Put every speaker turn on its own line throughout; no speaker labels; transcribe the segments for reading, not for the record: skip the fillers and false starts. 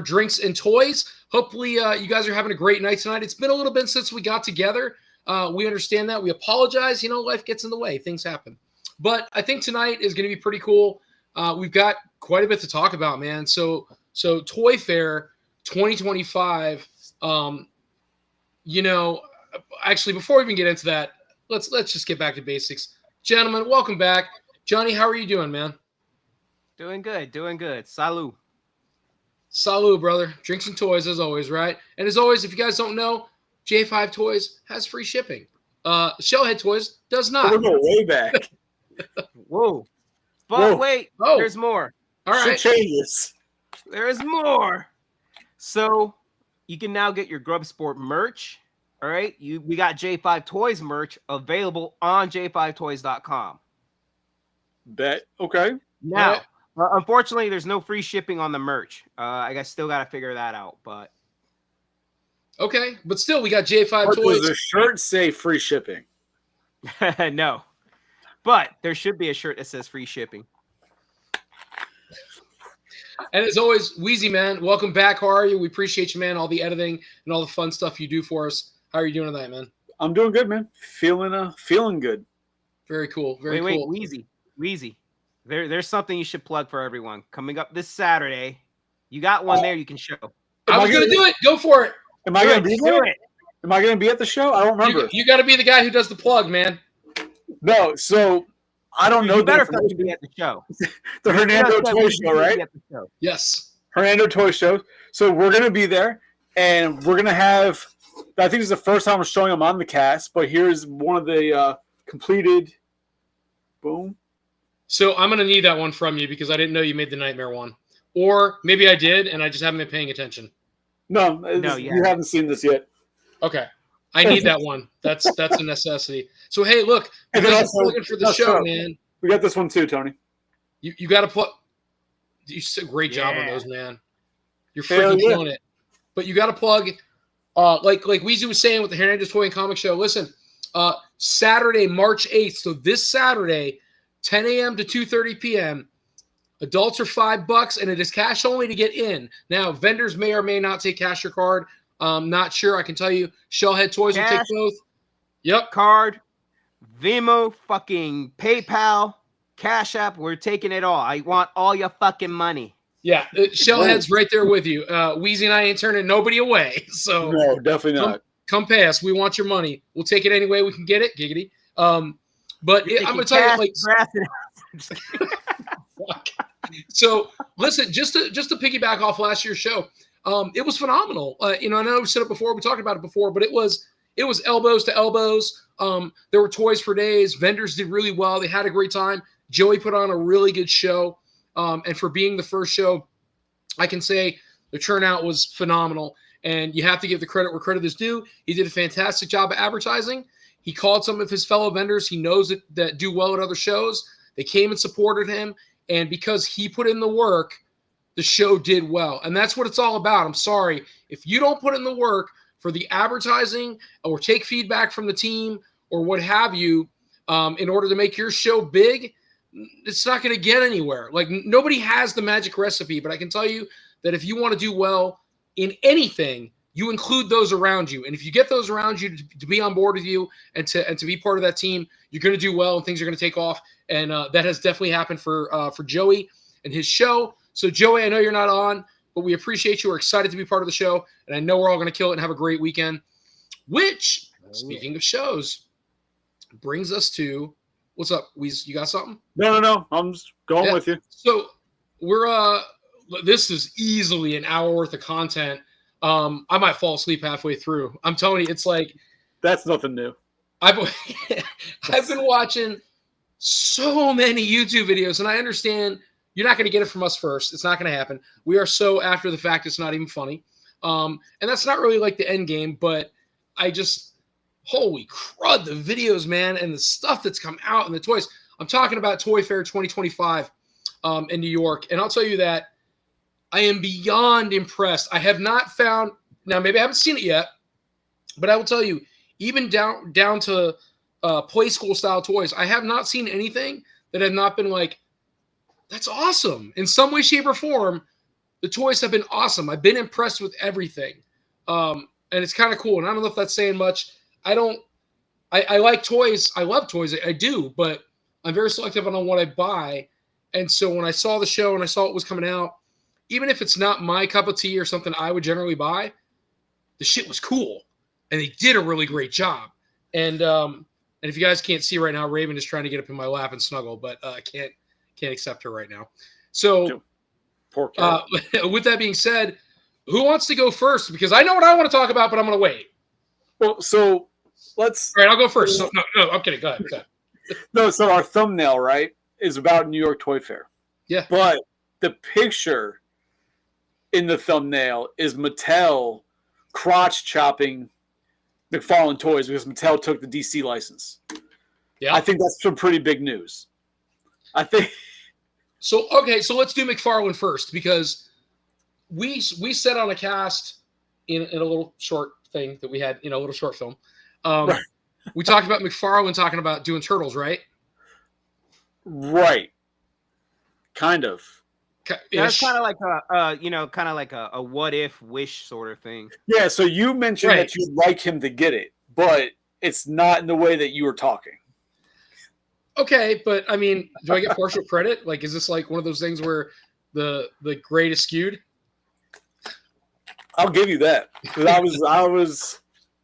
for Drinks and Toys. Hopefully, you guys are having a great night tonight. It's been a little bit since we got together. We understand that. We apologize. Life gets in the way. Things happen. But I think tonight is going to be pretty cool. We've got quite a bit to talk about, man. So Toy Fair 2025. Actually, before we even get into that, let's just get back to basics. Gentlemen, welcome back. Johnny, how are you doing, man?
Doing good. Salut.
Salut, brother. Drinks and Toys, as always, right? And as always, if you guys don't know, J5 Toys has free shipping. Shellhead Toys does not.
We're going way back.
Whoa. But wait, there's more.
All right.
Shit changes.
There's more. So you can now get your Grub Sport merch. All right. We got J5 Toys merch available on j5toys.com.
Bet. Okay.
Now, unfortunately, there's no free shipping on the merch. I guess still got to figure that out. But
okay, but still, we got J5 Toys.
Does the shirt say free shipping?
No, but there should be a shirt that says free shipping.
And as always, Wheezy, man, welcome back. How are you? We appreciate you, man. All the editing and all the fun stuff you do for us. How are you doing tonight, man?
I'm doing good, man. Feeling good.
Very cool. Very
cool.
Wait,
Wheezy. There's something you should plug for everyone. Coming up this Saturday, you got one there you can show.
I was going to do it. Go for it.
Am I going to be there? Am I going to be at the show? I don't remember.
You got to be the guy who does the plug, man.
No, so I don't know.
You better fucking be at the show.
The Hernando Toy Show, right?
Yes.
Hernando Toy Show. So we're going to be there, and we're going to have, I think it's the first time we're showing them on the cast, but here's one of the completed, boom.
So I'm going to need that one from you because I didn't know you made the Nightmare one. Or maybe I did, and I just haven't been paying attention.
No, you haven't seen this yet.
Okay. I need that one. That's a necessity. So, hey, look, you guys are looking for the show, man.
We got this one too, Tony.
You got to plug. You did a great job on those, man. You're freaking killing it. But you got to plug, like Weezy was saying with the Hernandez Toy and Comic Show. Listen, Saturday, March 8th. So this Saturday, 10 a.m. to 2:30 p.m. Adults are $5, and it is cash only to get in. Now, vendors may or may not take cash or card. Not sure. I can tell you, Shellhead Toys will take both. Yep.
Card, Venmo, fucking PayPal, Cash App. We're taking it all. I want all your fucking money.
Yeah, Shellhead's right there with you. Wheezy and I ain't turning nobody away. So
no, definitely not.
Come pay us. We want your money. We'll take it any way we can get it. Giggity. But I'm going to tell you, like, so listen, just to piggyback off last year's show, it was phenomenal. I know we said it before, we talked about it before, but it was elbows to elbows. There were toys for days. Vendors did really well. They had a great time. Joey put on a really good show. And for being the first show, I can say the turnout was phenomenal. And you have to give the credit where credit is due. He did a fantastic job of advertising. He called some of his fellow vendors he knows that do well at other shows. They came and supported him. And because he put in the work, the show did well. And that's what it's all about. I'm sorry. If you don't put in the work for the advertising or take feedback from the team or what have you, in order to make your show big, it's not going to get anywhere. Like, nobody has the magic recipe, but I can tell you that if you want to do well in anything, you include those around you. And if you get those around you to be on board with you and to be part of that team, you're going to do well and things are going to take off. And that has definitely happened for Joey and his show. So, Joey, I know you're not on, but we appreciate you. We're excited to be part of the show. And I know we're all going to kill it and have a great weekend, which, speaking of shows, brings us to – what's up, Weez? You got something?
No. I'm just going with you.
So, we're this is easily an hour worth of content. I might fall asleep halfway through. I'm telling you, it's like –
That's nothing new.
I've been watching so many YouTube videos, and I understand – you're not going to get it from us first. It's not going to happen. We are so after the fact, it's not even funny. And that's not really like the end game, but I just, holy crud, the videos, man, and the stuff that's come out and the toys. I'm talking about Toy Fair 2025 in New York. And I'll tell you that I am beyond impressed. I have not found, now maybe I haven't seen it yet, but I will tell you, even down to play school style toys, I have not seen anything that have not been like, that's awesome. In some way, shape, or form, the toys have been awesome. I've been impressed with everything. And it's kind of cool. And I don't know if that's saying much. I like toys. I love toys. I do, but I'm very selective on what I buy. And so when I saw the show and I saw it was coming out, even if it's not my cup of tea or something I would generally buy, the shit was cool. And they did a really great job. And if you guys can't see right now, Raven is trying to get up in my lap and snuggle, but I can't accept her right now. So with that being said, who wants to go first? Because I know what I want to talk about, but I'm going to wait.
Well, so let's.
All right, I'll go first. So, no, I'm kidding. Go ahead.
No, so our thumbnail, right, is about New York Toy Fair.
Yeah.
But the picture in the thumbnail is Mattel crotch chopping McFarlane Toys because Mattel took the DC license. Yeah. I think that's some pretty big news. I think.
So, okay, so let's do McFarlane first because we set on a cast in a little short thing that we had, a little short film. Right. We talked about McFarlane talking about doing Turtles, right?
Right. Kind of.
That's kind of like a what if wish sort of thing.
Yeah, so you mentioned that you'd like him to get it, but it's not in the way that you were talking.
Okay, but I mean, do I get partial credit? Like, is this like one of those things where the grade is skewed?
I'll give you that. Because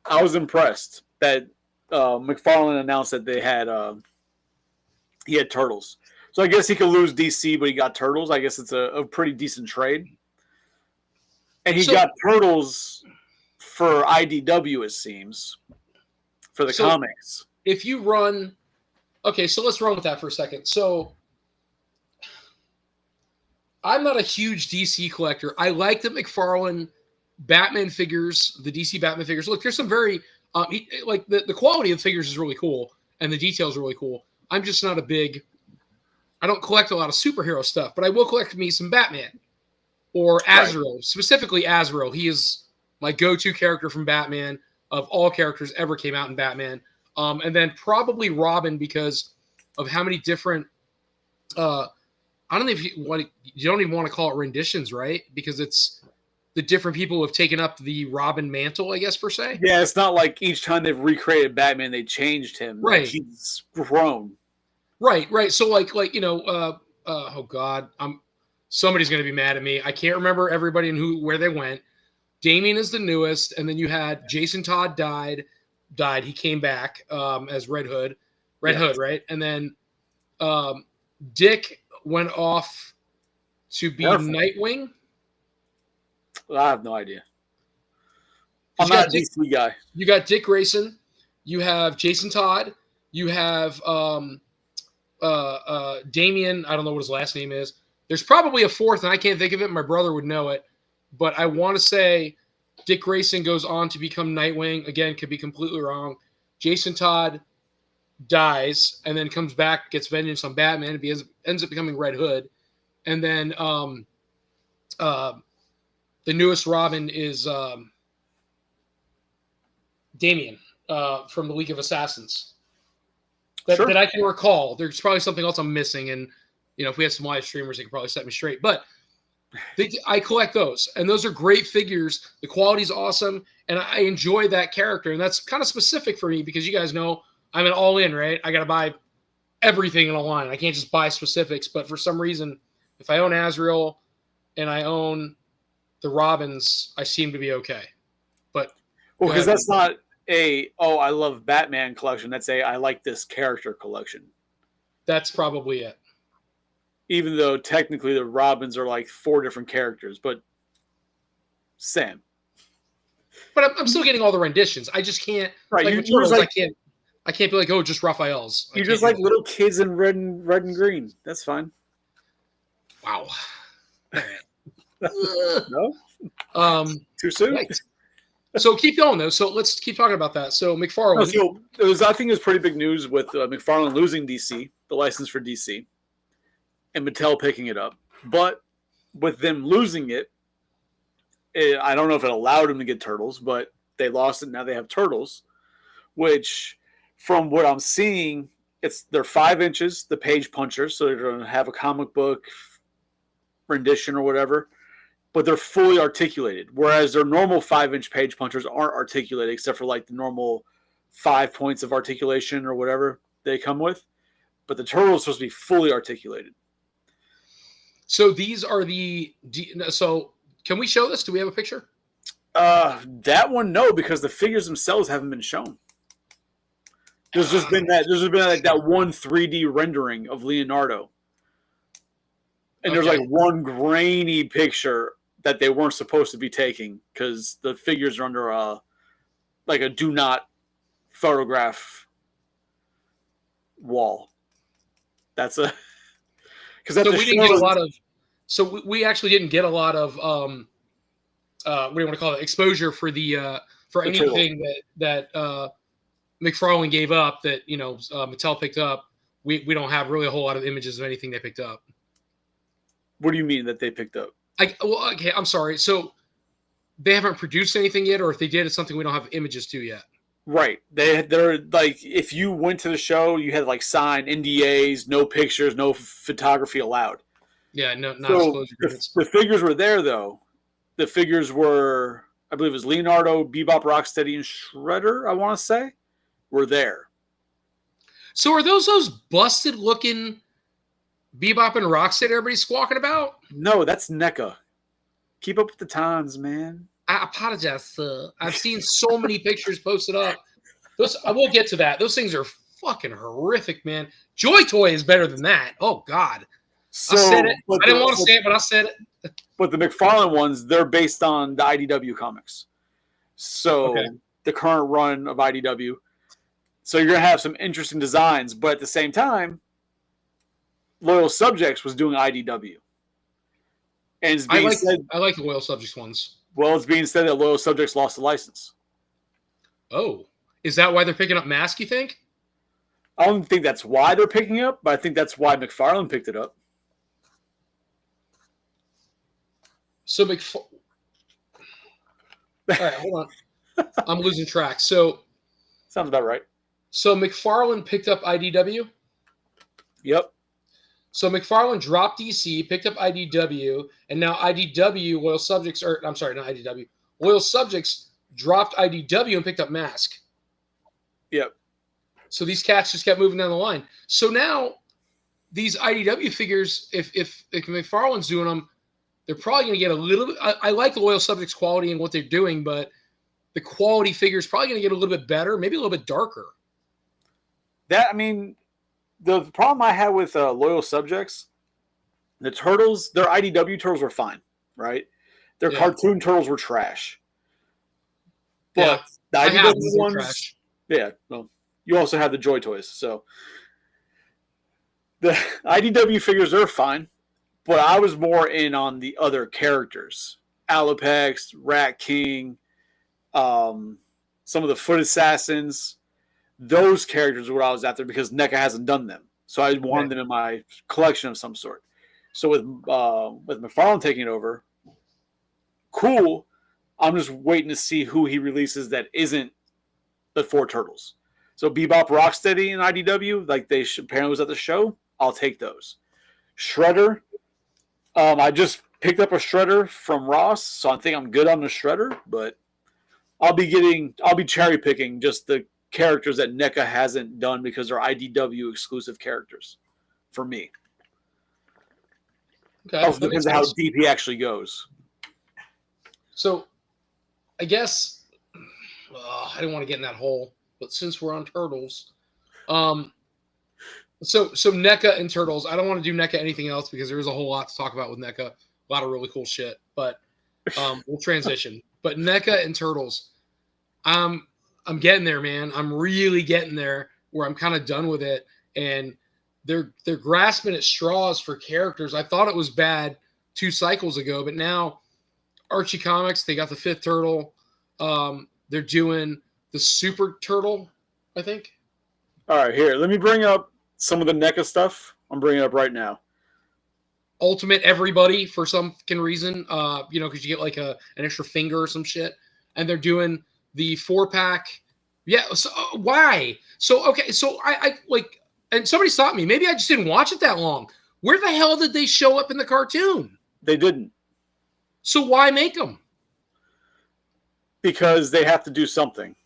I was impressed that McFarlane announced that he had Turtles. So I guess he could lose DC, but he got Turtles. I guess it's a pretty decent trade. And he got Turtles for IDW, it seems, for the comics.
If you run... Okay, so let's run with that for a second. So I'm not a huge DC collector. I like the McFarlane Batman figures, the DC Batman figures. Look, there's some very... the quality of the figures is really cool, and the details are really cool. I'm just not a big... I don't collect a lot of superhero stuff, but I will collect me some Batman or Azrael, specifically Azrael. He is my go-to character from Batman of all characters ever came out in Batman. And then probably Robin because of how many different, I don't know if you don't even want to call it renditions, right? Because it's the different people who have taken up the Robin mantle, I guess, per se.
Yeah, it's not like each time they've recreated Batman, they changed him.
Right.
Like he's grown.
Right. So oh God, somebody's going to be mad at me. I can't remember everybody and where they went. Damian is the newest, and then you had Jason Todd died. He came back as Red Hood, Hood, right? And then Dick went off to be Nightwing.
Well, I have no idea. I'm not a DC guy.
You got Dick Grayson. You have Jason Todd. You have Damian. I don't know what his last name is. There's probably a fourth, and I can't think of it. My brother would know it. But I want to say Dick Grayson goes on to become Nightwing. Again, could be completely wrong. Jason Todd dies and then comes back, gets vengeance on Batman, and ends up becoming Red Hood. And then the newest Robin is Damian from the League of Assassins. That I can recall. There's probably something else I'm missing, and if we had some live streamers, they could probably set me straight. But I collect those, and those are great figures. The quality's awesome, and I enjoy that character, and that's kind of specific for me because you guys know I'm an all-in, right? I got to buy everything in a line. I can't just buy specifics, but for some reason, if I own Azrael and I own the Robins, I seem to be okay. But
because that's not I love Batman collection. That's I like this character collection.
That's probably it.
Even though technically the Robins are like 4 different characters, but Sam.
But I'm still getting all the renditions. I just can't.
Right,
like Turtles, I can't be like, oh, just Raphael's.
You just like little kids in red and green. That's fine.
Wow.
No. Too soon.
Right. So keep going though. So let's keep talking about that. So McFarlane.
I think it was pretty big news with McFarlane losing DC, the license for DC, and Mattel picking it up. But with them losing it, I don't know if it allowed them to get Turtles, but they lost it. Now they have Turtles, which, from what I'm seeing, they're 5 inches, the page puncher, so they're going to have a comic book rendition or whatever. but they're fully articulated. Whereas their normal 5-inch page punchers aren't articulated, except for like the normal 5 points of articulation or whatever they come with. But the turtle is supposed to be fully articulated.
So these are so can we show this? Do we have a picture?
That one, no, because the figures themselves haven't been shown. There's just been like that one 3D rendering of Leonardo. And there's like one grainy picture that they weren't supposed to be taking because the figures are under a do not photograph wall. That's a because
so we didn't get a lot of. So we actually didn't get a lot of what do you want to call it, exposure for the for anything that McFarlane gave up that Mattel picked up. We don't have really a whole lot of images of anything they picked up.
What do you mean that they picked up?
Okay, I'm sorry. So they haven't produced anything yet, or if they did, it's something we don't have images to yet.
Right. They're like, if you went to the show, you had like signed NDAs, no pictures, no photography allowed.
Yeah, not
so
disclosure.
The figures were there though. The figures were, I believe it was Leonardo, Bebop, Rocksteady, and Shredder, I want to say, were there.
So are those busted looking Bebop and Rocksteady everybody's squawking about?
No, that's NECA. Keep up with the times, man.
I apologize, sir. I've seen so many pictures posted up. I will get to that. Those things are fucking horrific, man. Joy Toy is better than that. Oh, God.
So,
I said it. I didn't want to say it, but I said it.
But the McFarlane ones, they're based on the IDW comics. So the current run of IDW. So you're going to have some interesting designs. But at the same time, Loyal Subjects was doing IDW. And it's being
I like the Loyal Subjects ones.
Well, it's being said that Loyal Subjects lost the license.
Oh. Is that why they're picking up Mask, you think?
I don't think that's why they're picking it up, but I think that's why McFarlane picked it up.
So All right, hold on. I'm losing track. So
sounds about right.
So McFarlane picked up IDW?
Yep.
So McFarlane dropped DC, picked up IDW, and now IDW, Loyal Subjects, or I'm sorry, not IDW. Loyal Subjects dropped IDW and picked up Mask.
Yep. So
these cats just kept moving down the line. So now these IDW figures, if McFarlane's doing them, they're probably going to get a little bit. I like the Loyal Subjects quality and what they're doing, but the quality figure is probably going to get a little bit better, maybe a little bit darker.
The problem I had with Loyal Subjects, the turtles, their IDW turtles were fine, right? Their cartoon turtles were trash. But the IDW ones, trash. Well, you also have the Joy Toys, so the IDW figures are fine. But I was more in on the other characters, Alapex, Rat King, some of the Foot Assassins. Those characters are what I was after because NECA hasn't done them. So I wanted them in my collection of some sort. So with McFarlane taking it over, cool. I'm just waiting to see who he releases that isn't the 4 turtles. So Bebop, Rocksteady, and IDW, like they apparently was at the show, I'll take those. Shredder, I just picked up a Shredder from Ross, so I think I'm good on the Shredder, but I'll be cherry picking just the characters that NECA hasn't done because they're IDW exclusive characters for me. Okay, also depends on how deep he actually goes.
So, I guess I didn't want to get in that hole, but since we're on Turtles, so NECA and Turtles. I don't want to do NECA anything else because there is a whole lot to talk about with NECA. A lot of really cool shit, but we'll transition. But NECA and Turtles, I'm getting there, man. I'm really getting there where I'm kind of done with it. And they're grasping at straws for characters. I thought it was bad 2 cycles ago, but now Archie Comics, they got the 5th Turtle. They're doing the Super Turtle, I think.
All right, here. Let me bring up some of the NECA stuff. I'm bringing it up right now.
Ultimate Everybody for some fucking reason, because you get like an extra finger or some shit. And they're doing the 4-pack. Yeah. So why? So, okay. So I like, and somebody stopped me. Maybe I just didn't watch it that long. Where the hell did they show up in the cartoon?
They didn't.
So why make them?
Because they have to do something.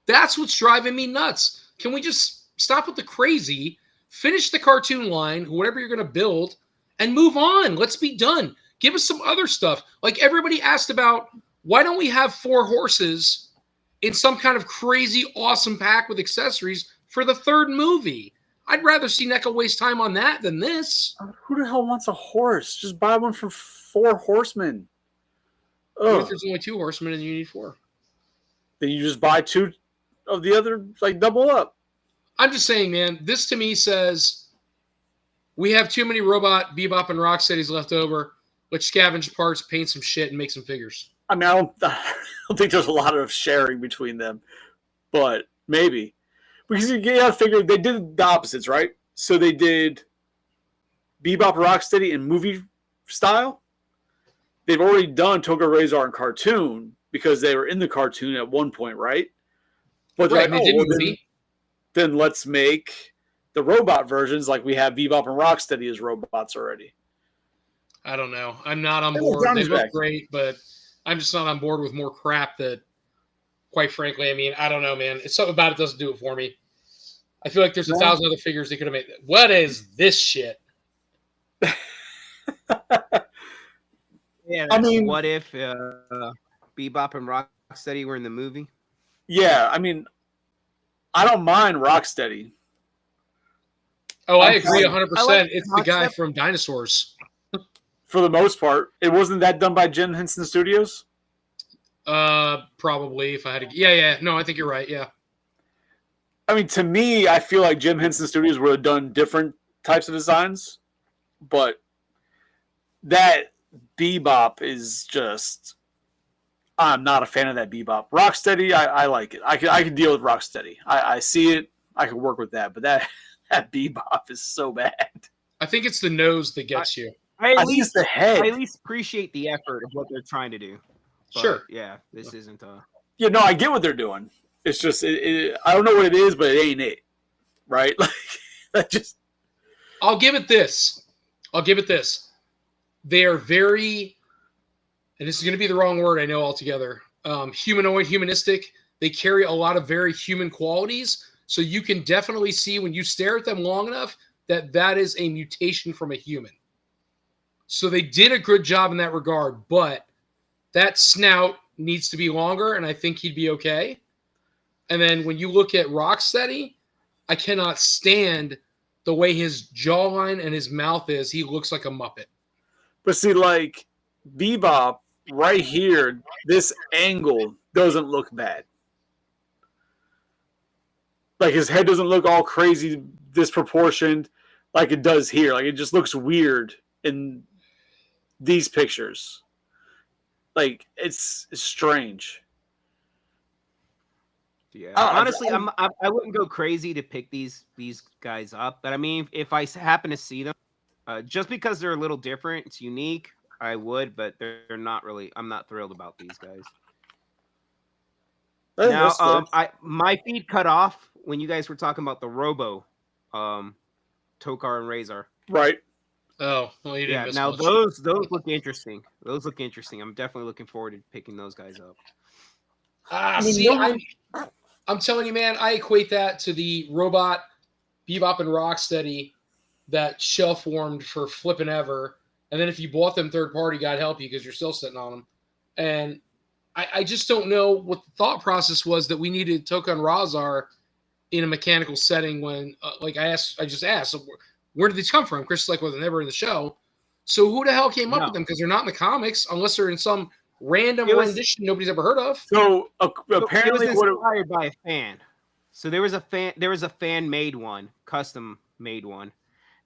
That's what's driving me nuts. Can we just stop with the crazy, finish the cartoon line, whatever you're going to build, and move on? Let's be done. Give us some other stuff. Like everybody asked about, why don't we have 4 horses in some kind of crazy, awesome pack with accessories for the third movie? I'd rather see NECA waste time on that than this.
Who the hell wants a horse? Just buy one from 4 horsemen.
What if there's only 2 horsemen and you need 4?
Then you just buy 2 of the other, like double up.
I'm just saying, man, this to me says we have too many robot Bebop and Rocksteadies left over. Let's scavenge parts, paint some shit, and make some figures.
I mean, I don't think there's a lot of sharing between them, but maybe. Because you gotta figure they did the opposites, right? So they did Bebop Rocksteady in movie style. They've already done Toga Razor in cartoon because they were in the cartoon at one point, right? But
right,
like,
they did movie.
Then let's make the robot versions like we have Bebop and Rocksteady as robots already.
I don't know. I'm not on board. They look great, but I'm just not on board with more crap that, quite frankly, I mean, I don't know, man. It's something about it doesn't do it for me. I feel like there's 1,000 other figures they could have made. What is this shit?
Yeah, I mean, what if Bebop and Rocksteady were in the movie?
Yeah, I mean, I don't mind Rocksteady.
Oh, I agree 100%. It's the guy from Dinosaurs.
For the most part, it wasn't that done by Jim Henson Studios.
Probably if I had to. Yeah. No, I think you're right. Yeah.
I mean, to me, I feel like Jim Henson Studios would have done different types of designs, but that Bebop is just. I'm not a fan of that Bebop. Rocksteady, I like it. I can deal with Rocksteady. I see it. I can work with that, but that Bebop is so bad.
I think it's the nose that gets you.
I think it's the head.
I at least appreciate the effort of what they're trying to do. But,
sure.
Yeah, this isn't a...
Yeah, no, I get what they're doing. It's just, I don't know what it is, but it ain't it. Right? Like, that just...
I'll give it this. They are very, and this is going to be the wrong word, I know altogether, humanoid, humanistic. They carry a lot of very human qualities. So you can definitely see when you stare at them long enough that is a mutation from a human. So they did a good job in that regard, but that snout needs to be longer, and I think he'd be okay. And then when you look at Rocksteady, I cannot stand the way his jawline and his mouth is. He looks like a Muppet.
But see, like, Bebop, right here, this angle doesn't look bad. Like, his head doesn't look all crazy, disproportioned like it does here. Like, it just looks weird in these pictures. Like, it's strange.
Yeah, honestly, I wouldn't go crazy to pick these guys up. But I mean, if I happen to see them, just because they're a little different, it's unique, I would. But they're not really. I'm not thrilled about these guys. Now, my feed cut off when you guys were talking about the Robo, Tokar and Razor.
Right.
Oh, well, you didn't.
Yeah. Now those look interesting. Those look interesting. I'm definitely looking forward to picking those guys up.
I'm telling you, man, I equate that to the robot Bebop and Rocksteady that shelf warmed for flipping ever. And then if you bought them third party, God help you because you're still sitting on them. And I just don't know what the thought process was that we needed Tokan Razar in a mechanical setting when, I just asked, where did these come from? Chris is like, well, they're never in the show. So who the hell came up with them? Because they're not in the comics unless they're in some random rendition nobody's ever heard of.
So apparently,
it was inspired by a fan. So there was a fan made one, custom made one,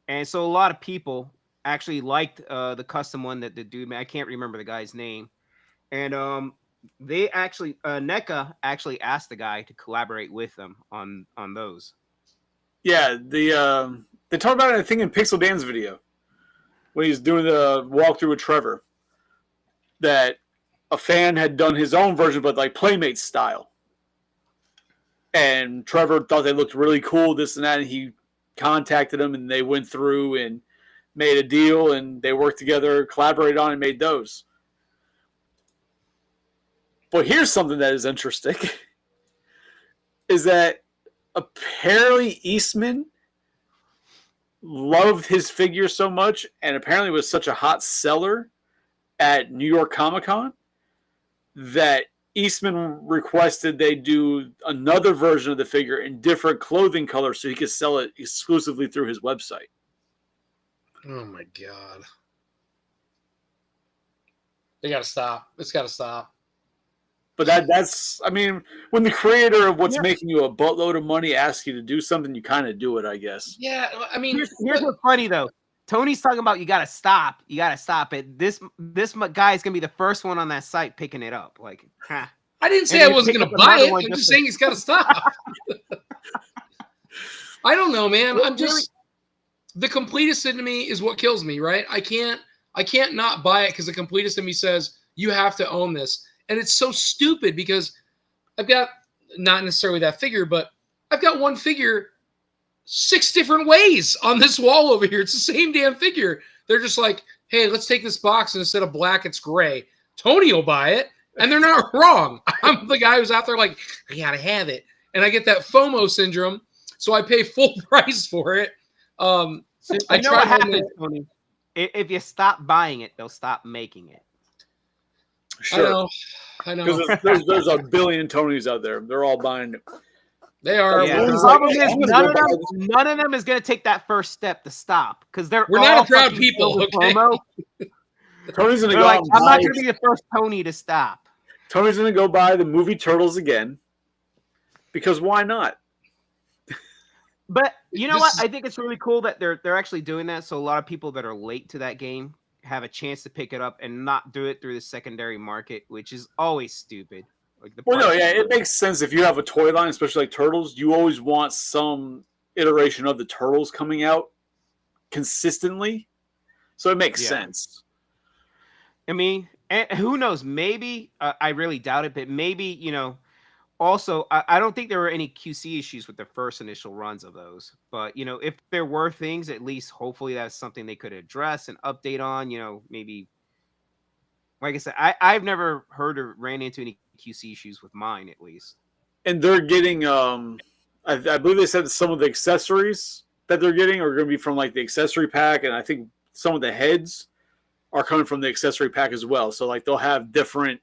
and so a lot of people actually liked the custom one that the dude made. I can't remember the guy's name, and they actually NECA actually asked the guy to collaborate with them on those.
Yeah, they talked about it, I think, in Pixel Dan's video when he's doing the walkthrough with Trevor. That a fan had done his own version, but like Playmate style. And Trevor thought they looked really cool, this and that, and he contacted him, and they went through and made a deal and they worked together, collaborated on, and made those. But here's something that is interesting: is that apparently Eastman loved his figure so much, and apparently was such a hot seller at New York Comic Con, that Eastman requested they do another version of the figure in different clothing colors so he could sell it exclusively through his website.
Oh my God. They gotta stop. It's gotta stop.
But that's, I mean, when the creator of what's making you a buttload of money asks you to do something, you kind of do it, I guess.
Yeah, I mean,
here's what's funny though. Tony's talking about you gotta stop it. This guy is gonna be the first one on that site picking it up. Like,
I didn't say I wasn't gonna buy it. I'm just saying he's gotta stop. I don't know, man. I'm just the completist in me is what kills me, right? I can't not buy it because the completist in me says you have to own this. And it's so stupid because I've got not necessarily that figure, but I've got one figure 6 different ways on this wall over here. It's the same damn figure. They're just like, hey, let's take this box and instead of black, it's gray. Tony will buy it, and they're not wrong. I'm the guy who's out there like, I gotta have it. And I get that FOMO syndrome, so I pay full price for it.
So I know what happens, Tony. If you stop buying it, they'll stop making it.
Sure.
I know.
Because there's a billion Tonys out there. They're all buying it.
They are.
Yeah. The problem is none of them is going to take that first step to stop because we're
not a proud people. Okay.
Tony's going to go.
Like, I'm not going to be the first Tony to stop.
Tony's going to go buy the movie Turtles again because why not?
But you know what? I think it's really cool that they're actually doing that. So a lot of people that are late to that game have a chance to pick it up and not do it through the secondary market, which is always stupid. Like
it makes sense if you have a toy line, especially like Turtles. You always want some iteration of the Turtles coming out consistently, so it makes sense.
I mean, and who knows? Maybe I really doubt it, but maybe Also, I don't think there were any QC issues with the first initial runs of those. But, if there were things, at least hopefully that's something they could address and update on, maybe. Like I said, I've never heard or ran into any QC issues with mine, at least.
And they're getting, I believe they said some of the accessories that they're getting are going to be from like the accessory pack. And I think some of the heads are coming from the accessory pack as well. So like they'll have different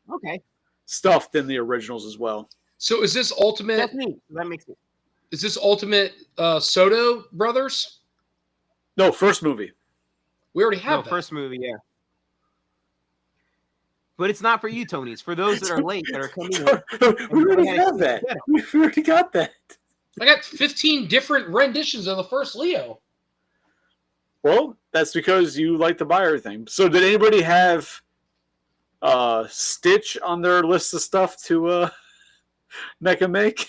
stuff than the originals as well.
So is this Ultimate?
That's neat. That makes it.
Is this Ultimate Soto Brothers?
No, first movie.
We already have that.
First movie, yeah. But it's not for you, Tony. It's for those that are late that are coming in.
We already have that. We already got that.
I got 15 different renditions of the first Leo.
Well, that's because you like to buy everything. So did anybody have Stitch on their list of stuff to NECA make?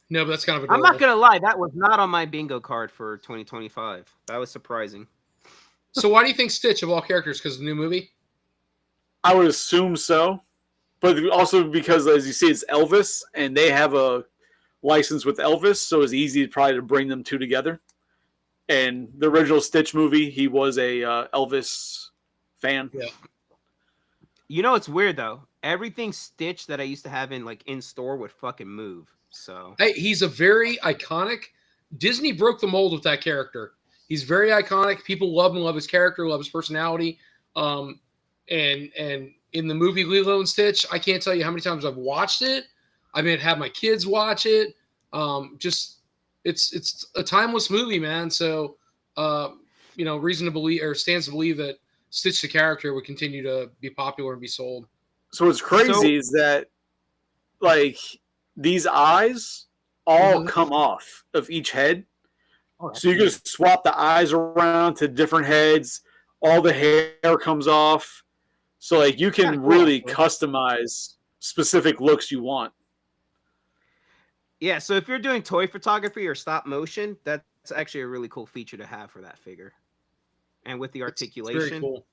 No, but that's kind of adorable.
I'm not going to lie. That was not on my bingo card for 2025. That was surprising.
So why do you think Stitch of all characters? Because of the new movie?
I would assume so. But also because, as you see, it's Elvis, and they have a license with Elvis, so it's easy probably to bring them two together. And the original Stitch movie, he was a Elvis fan.
Yeah.
It's weird, though. Everything Stitch that I used to have in store would fucking move. So
hey, he's a very iconic. Disney broke the mold with that character. He's very iconic. People love him, love his character, love his personality. And in the movie Lilo and Stitch, I can't tell you how many times I've watched it. I mean, have my kids watch it. It's a timeless movie, man. So, reason to believe or stands to believe that Stitch the character would continue to be popular and be sold.
So what's crazy is that, like, these eyes all come off of each head. So you can swap the eyes around to different heads. All the hair comes off. So, like, you can really customize specific looks you want.
Yeah, so if you're doing toy photography or stop motion, that's actually a really cool feature to have for that figure. And with the articulation.
It's very cool.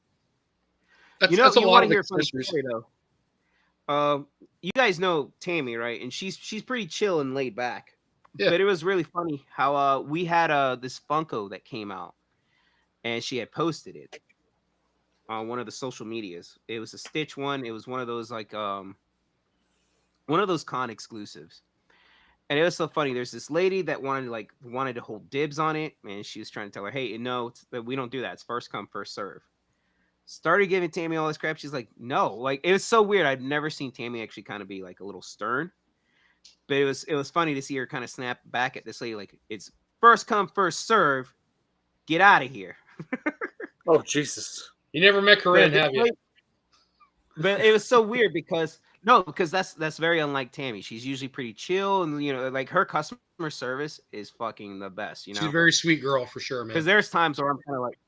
That's a lot of your story, though. You guys know Tammy, right? And she's pretty chill and laid back. Yeah. But it was really funny how we had this Funko that came out. and she had posted it on one of the social medias. It was a Stitch one. It was one of those like one of those con exclusives. And it was so funny. There's this lady that wanted to hold dibs on it, and she was trying to tell her, "Hey, no, we don't do that. It's first come, first serve." Started giving Tammy all this crap. She's like, "No," like it was so weird. I'd never seen Tammy actually kind of be like a little stern, but it was funny to see her kind of snap back at this lady, like it's first come, first serve. Get out of here.
Oh Jesus!
You never met Corinne, have you?
But it was so weird because that's very unlike Tammy. She's usually pretty chill, and like her customer service is fucking the best.
She's a very sweet girl for sure, man.
Because there's times where I'm kind of like,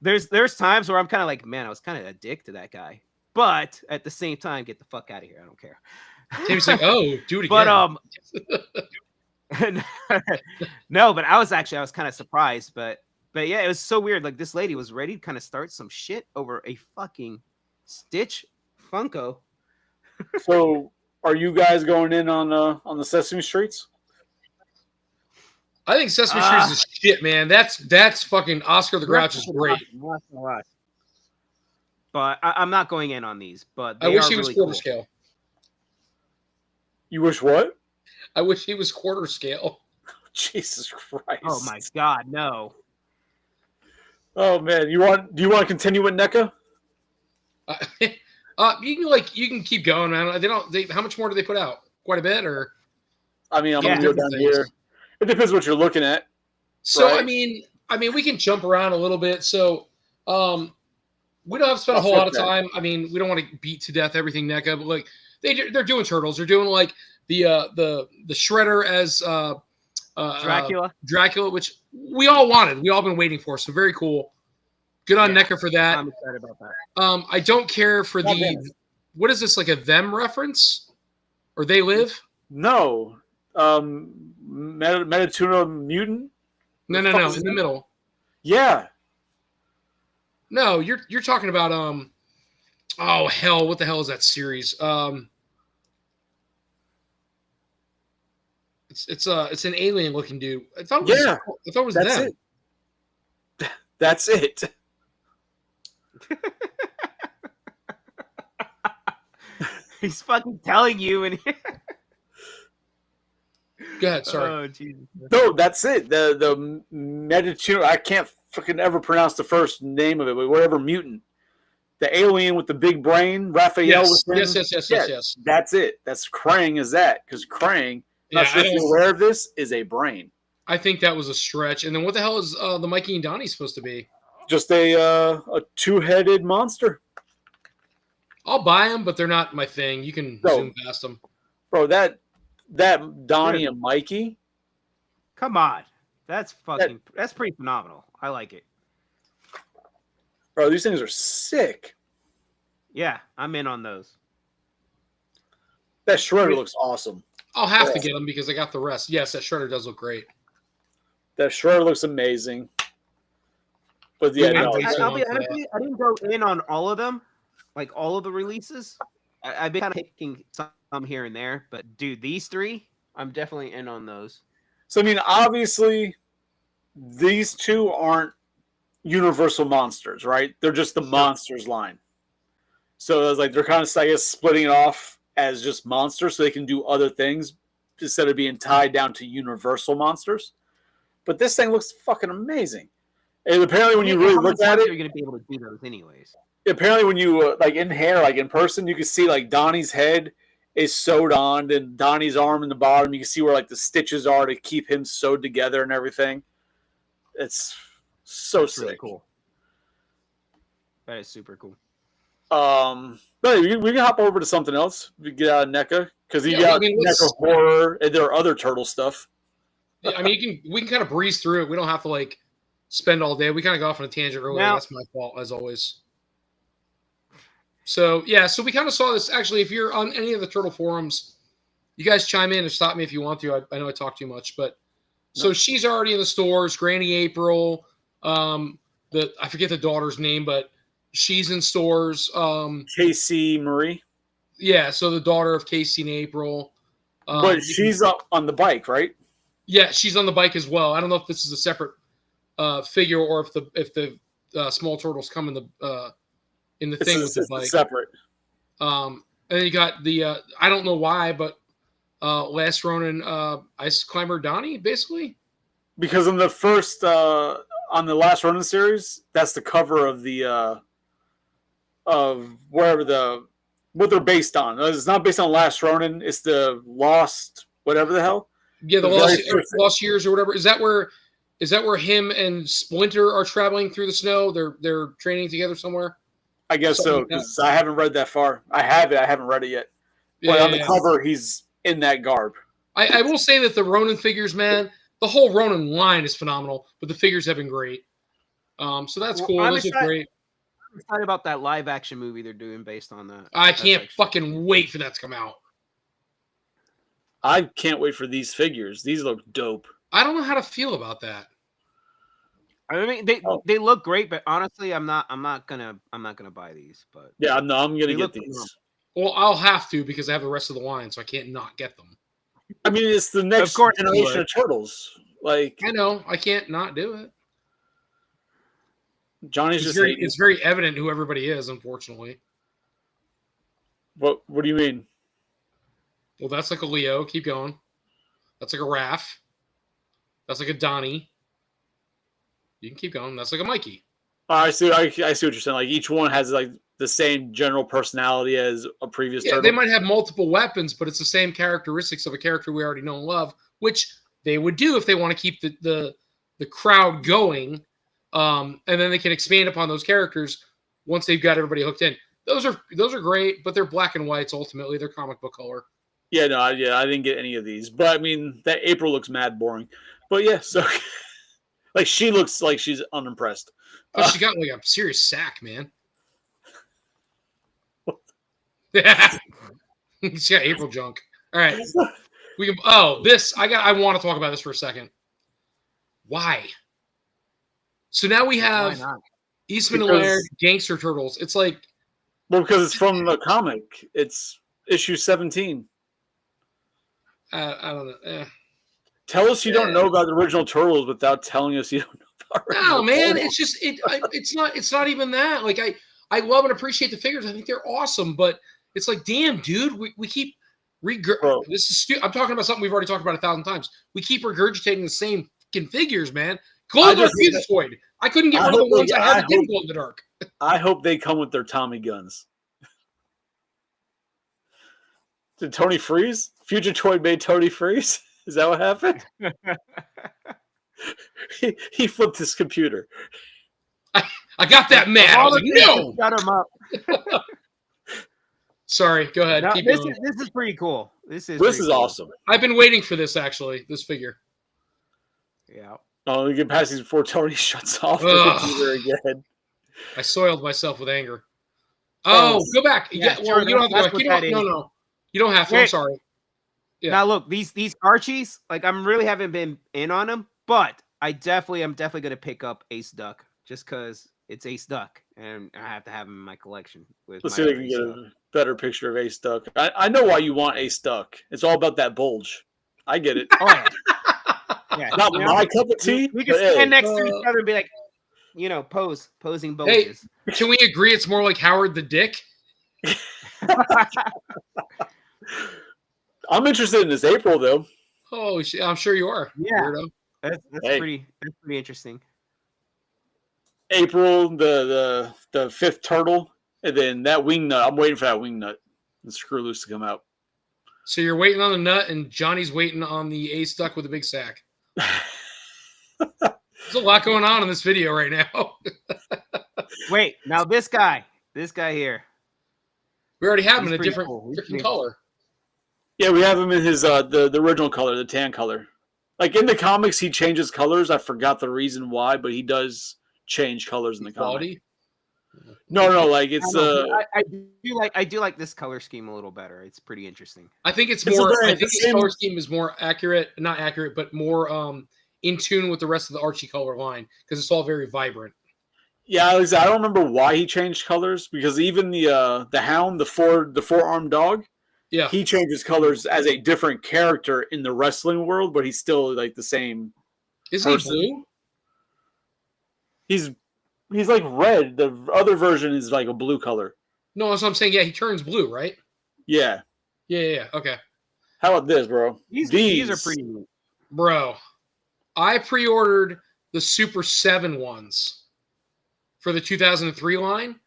there's times where I'm kind of like, man, I was kind of a dick to that guy, but at the same time, get the fuck out of here. I don't care.
Tammy's like, oh, do it again.
But no, but I was kind of surprised, but yeah, it was so weird. Like this lady was ready to kind of start some shit over a fucking Stitch Funko.
So, are you guys going in on the Sesame Streets?
I think Sesame Street is shit, man. That's fucking Oscar the Grouch is great.
But I'm not going in on these. But
I wish he was
really
quarter
cool.
scale.
You wish what?
I wish he was quarter scale.
Jesus Christ!
Oh my God, no!
Oh man, do you want to continue with NECA?
You can keep going, man. How much more do they put out? Quite a bit, or?
I mean, I'm gonna go down here. It depends what you're looking at.
So
right?
I mean, we can jump around a little bit. So, we don't have to spend a whole lot of time. I mean, we don't want to beat to death everything NECA, but like they're doing Turtles. They're doing like the Shredder as Dracula, which we all wanted. We all been waiting for. So very cool. Good on NECA for that.
I'm excited about that.
I don't care for what is this, like a them reference? Or They Live?
No. Metatuna Mutant?
No, in the middle.
Yeah.
No, you're talking about oh hell, what the hell is that series? It's an alien looking dude. I thought it was
That's
them.
It. That's it.
He's fucking telling you, and
go ahead. Sorry.
Oh Jesus.
No, that's it. The Metatuna. I can't fucking ever pronounce the first name of it, but whatever mutant. The alien with the big brain, Raphael.
Yes.
That's it. That's Krang. Is that because Krang? Not sure if you're aware of this. Is a brain.
I think that was a stretch. And then what the hell is the Mikey and Donnie supposed to be?
Just a two-headed monster.
I'll buy them, but they're not my thing. You can zoom past them,
bro. That Donnie and Mikey.
Come on, that's pretty phenomenal. I like it,
bro. These things are sick.
Yeah, I'm in on those.
That Shredder looks awesome.
I'll have to get them because I got the rest. Yes, that Shredder does look great.
That Shredder looks amazing. But yeah,
I'll be honest with you, I didn't go in on all of them, like all of the releases. I've been kind of picking some here and there, but dude, these three, I'm definitely in on those.
So I mean, obviously, these two aren't Universal monsters, right? They're just the monsters line. So it's like they're kind of, I guess, splitting it off as just monsters, so they can do other things instead of being tied down to Universal monsters. But this thing looks fucking amazing. And apparently, when you really look at it,
you're going to be able to do those anyways.
Apparently, when you like in hair, like in person, you can see like Donnie's head is sewed on, and Donnie's arm in the bottom. You can see where like the stitches are to keep him sewed together and everything. It's so sick.
Really cool. That is super cool.
But we can hop over to something else. We get out of NECA because you got NECA horror, and there are other turtle stuff.
I mean, we can kind of breeze through it. We don't have to like spend all day. We kind of got off on a tangent earlier. That's my fault, as always. So yeah, so we kind of saw this. Actually, if you're on any of the turtle forums, you guys chime in and stop me if you want to. I know I talk too much, but so she's already in the stores. Granny April, I forget the daughter's name, but she's in stores.
Casey Marie.
Yeah, so the daughter of Casey and April.
But she's up on the bike, right?
Yeah, she's on the bike as well. I don't know if this is a separate figure, or if the small turtles come in the thing with the bike.
Separate.
And then you got the I don't know why, but Last Ronin Ice Climber Donnie, basically.
Because in the first on the Last Ronin series, that's the cover of the of what they're based on. It's not based on Last Ronin. It's the Lost whatever the hell.
Yeah, the Lost Years or whatever. Is that where him and Splinter are traveling through the snow? They're training together somewhere.
I guess so, because I haven't read that far. I have it. I haven't read it yet. But on the cover, he's in that garb.
I will say that the Ronin figures, man, the whole Ronin line is phenomenal, but the figures have been great. So that's cool. Those are great.
I'm excited about that live action movie they're doing based on that.
I can't fucking wait for that to come out.
I can't wait for these figures. These look dope.
I don't know how to feel about that.
I mean, they look great, but honestly, I'm not gonna buy these. But
yeah, no, I'm gonna get these.
Well, I'll have to because I have the rest of the line, so I can't not get them.
I mean, it's the next generation of turtles. Like
I know, I can't not do it.
Johnny's
it's very evident who everybody is, unfortunately.
What do you mean?
Well, that's like a Leo. Keep going. That's like a Raph. That's like a Donnie. You can keep going. That's like a Mikey.
I see what you're saying. Like each one has like the same general personality as a previous turtle.
They might have multiple weapons, but it's the same characteristics of a character we already know and love, which they would do if they want to keep the crowd going. And then they can expand upon those characters once they've got everybody hooked in. Those are great, but they're black and whites ultimately. They're comic book color.
Yeah, I didn't get any of these. But I mean, that April looks mad boring. But yeah, so like she looks like she's unimpressed.
Oh, she got like a serious sack, man. She got April junk. All right. We can I want to talk about this for a second. Why? So now we have Eastman and Laird Gangster Turtles. It's like
because it's from the comic. It's issue 17.
I don't know.
Tell us you don't know about the original Turtles without telling us you don't know about
No, man, it's just it's not even that. Like I love and appreciate the figures. I think they're awesome, but it's like, damn, dude, we keep this is I'm talking about something we've already talked about 1,000 times. We keep regurgitating the same fucking figures, man. Glow in the dark Fusoid. I couldn't get rid of the ones I had that didn't glow in the dark.
I hope they come with their Tommy guns. Did Tony freeze? Future Toy made Tony freeze? Is that what happened? he flipped his computer.
I got that mad. I was like, no!
Shut him up.
Sorry, go ahead. Keep
this
going.
Is pretty cool. This is
cool. Awesome.
I've been waiting for this, actually, this figure.
Yeah.
Oh, we get past these before Tony shuts off the computer again.
I soiled myself with anger. Oh, go back. Yeah, well, you don't have to go back. No. You don't have to. I'm sorry. Yeah.
Now look, these Archies, like I'm really haven't been in on them, but I'm definitely gonna pick up Ace Duck just because it's Ace Duck and I have to have him in my collection. Let's
see if I can get a better picture of Ace Duck. I know why you want Ace Duck. It's all about that bulge. I get it.
Oh yeah. Yeah,
not my cup of tea.
We can stand next to each other and be like, posing bulges.
Hey, can we agree it's more like Howard the Dick?
I'm interested in this April though.
Oh, I'm sure you are.
Yeah, weirdo. That's pretty interesting.
April, the fifth turtle, and then that wing nut. I'm waiting for that wing nut and Screw Loose to come out.
So you're waiting on the nut, and Johnny's waiting on the Ace Duck with a big sack. There's a lot going on in this video right now.
Wait, now this guy here.
We already have him in a different color.
Yeah, we have him in his the original color, the tan color. Like in the comics, he changes colors. I forgot the reason why, but he does change colors in the comic. No, like it's
I do like this color scheme a little better. It's pretty interesting.
I think it's more. I think this color scheme is more accurate, not accurate, but more in tune with the rest of the Archie color line because it's all very vibrant.
Yeah, I don't remember why he changed colors because even the Hound, the four-armed dog, yeah, he changes colors as a different character in the wrestling world, but he's still like the same.
Isn't he blue?
He's like red. The other version is like a blue color.
No, that's what I'm saying. Yeah, he turns blue, right?
Yeah.
Yeah. Okay.
How about this, bro?
These are pretty neat.
Bro, I pre-ordered the Super 7 ones for the 2003 line.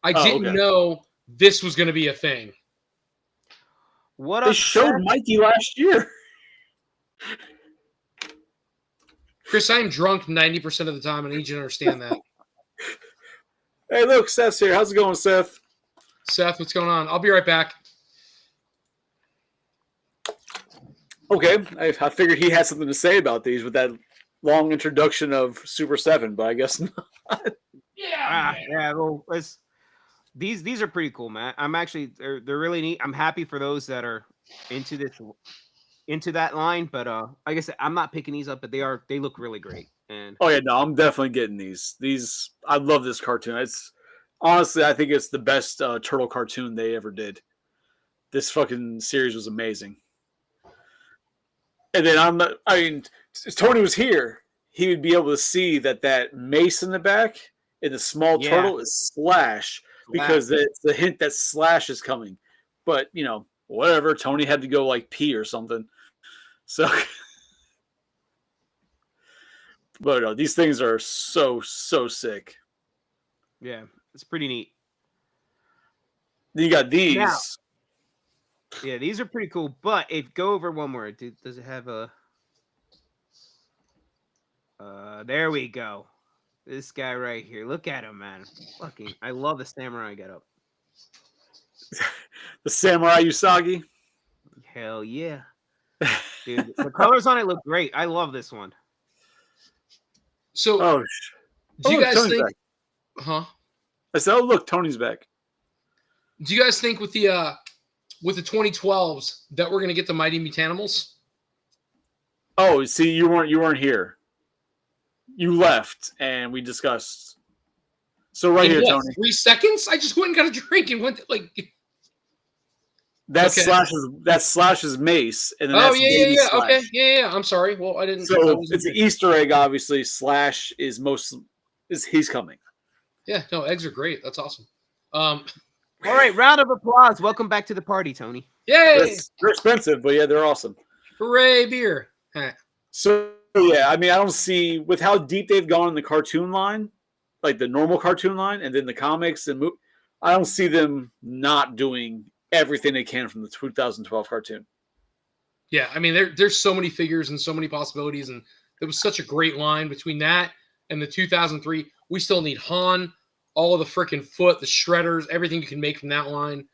I didn't know this was going to be a thing.
What
they showed Mikey last year.
Chris, I'm drunk 90% of the time, and I need you to understand that.
Hey, look, Seth's here. How's it going, Seth?
Seth, what's going on? I'll be right back.
Okay, I figured he had something to say about these with that long introduction of Super 7, but I guess not.
Yeah. Well, these are pretty cool, man. I'm actually they're really neat. I'm happy for those that are into that line, but like I said, I'm not picking these up, but they look really great. And
oh yeah, no, I'm definitely getting these. I love this cartoon. It's honestly, I think it's the best turtle cartoon they ever did. This fucking series was amazing. And then if Tony was here, he would be able to see that mace in the back and the small turtle is Slash, because it's the hint that Slash is coming. But, whatever. Tony had to go like pee or something. So, but no, these things are so sick.
Yeah, it's pretty neat.
Then you got these.
Now, yeah, these are pretty cool. But go over one more. Does it have a? There we go. This guy right here. Look at him, man. Fucking, I love the samurai getup.
The Samurai Usagi.
Hell yeah, dude. The colors on it look great. I love this one.
So, do you guys
Tony's
think?
Back.
Huh?
I said, "Oh, look, Tony's back."
Do you guys think with the 2012s that we're gonna get the Mighty Mutanimals?
Oh, see, you weren't here. You left, and we discussed. So right here, Tony.
3 seconds? I just went and got a drink and went like.
That's Slash's mace, and then
yeah.
Slash.
Okay, yeah. I'm sorry. Well, I didn't.
So it's an Easter egg. Obviously, Slash is he's coming.
Yeah, no, eggs are great. That's awesome.
All right, round of applause. Welcome back to the party, Tony.
Yay!
They're expensive, but yeah, they're awesome.
Hooray, beer!
So yeah, I mean, I don't see with how deep they've gone in the cartoon line, like the normal cartoon line, and then the comics and I don't see them not doing everything they can from the 2012 cartoon.
Yeah, I mean, there's so many figures and so many possibilities, and there was such a great line between that and the 2003. We still need Han, all of the freaking foot, the shredders, everything you can make from that line.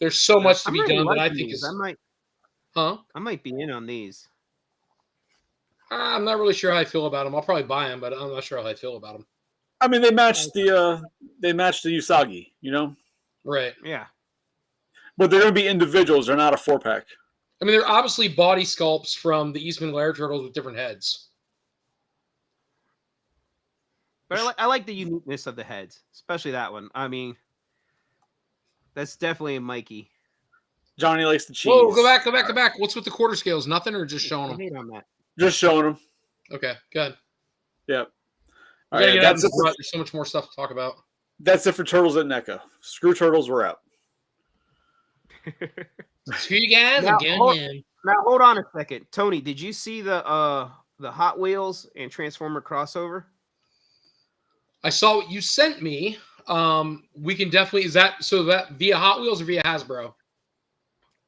There's so much to be done that I think is.
I might be in on these.
I'm not really sure how I feel about them. I'll probably buy them, but I'm not sure how I feel about them.
I mean, they matched the Usagi,
Right.
Yeah.
But they're going to be individuals. They're not a 4-pack.
I mean, they're obviously body sculpts from the Eastman Lair Turtles with different heads.
But I like the uniqueness of the heads, especially that one. I mean, that's definitely a Mikey.
Johnny likes the cheese.
Whoa, go back. What's with the quarter scales? Nothing, or just showing them?
On that.
Just showing them.
Okay, good.
Yep.
All right, there's so much more stuff to talk about.
That's it for Turtles at NECA. Screw Turtles, we're out.
See you guys again.
Now hold on a second, Tony. Did you see the Hot Wheels and Transformer crossover?
I saw what you sent me. We can definitely. Is that via Hot Wheels or via Hasbro?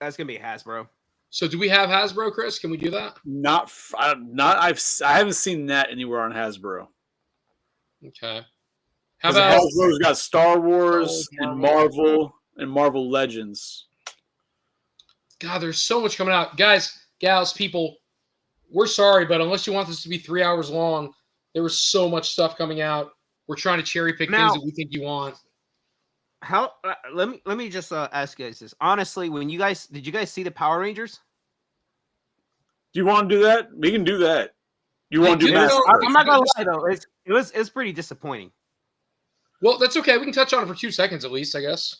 That's gonna be Hasbro.
So do we have Hasbro, Chris? Can we do that?
I haven't seen that anywhere on Hasbro.
Okay. How about
Hasbro's got Star Wars and Marvel and Marvel Legends.
God, there's so much coming out. Guys, gals, people, we're sorry, but unless you want this to be 3 hours long, there was so much stuff coming out. We're trying to cherry pick things that we think you want.
How? Let me just ask you guys this. Honestly, did you guys see the Power Rangers?
Do you want to do that? We can do that. You want to do that?
I'm not gonna lie though. It was pretty disappointing.
Well, that's okay. We can touch on it for 2 seconds at least, I guess.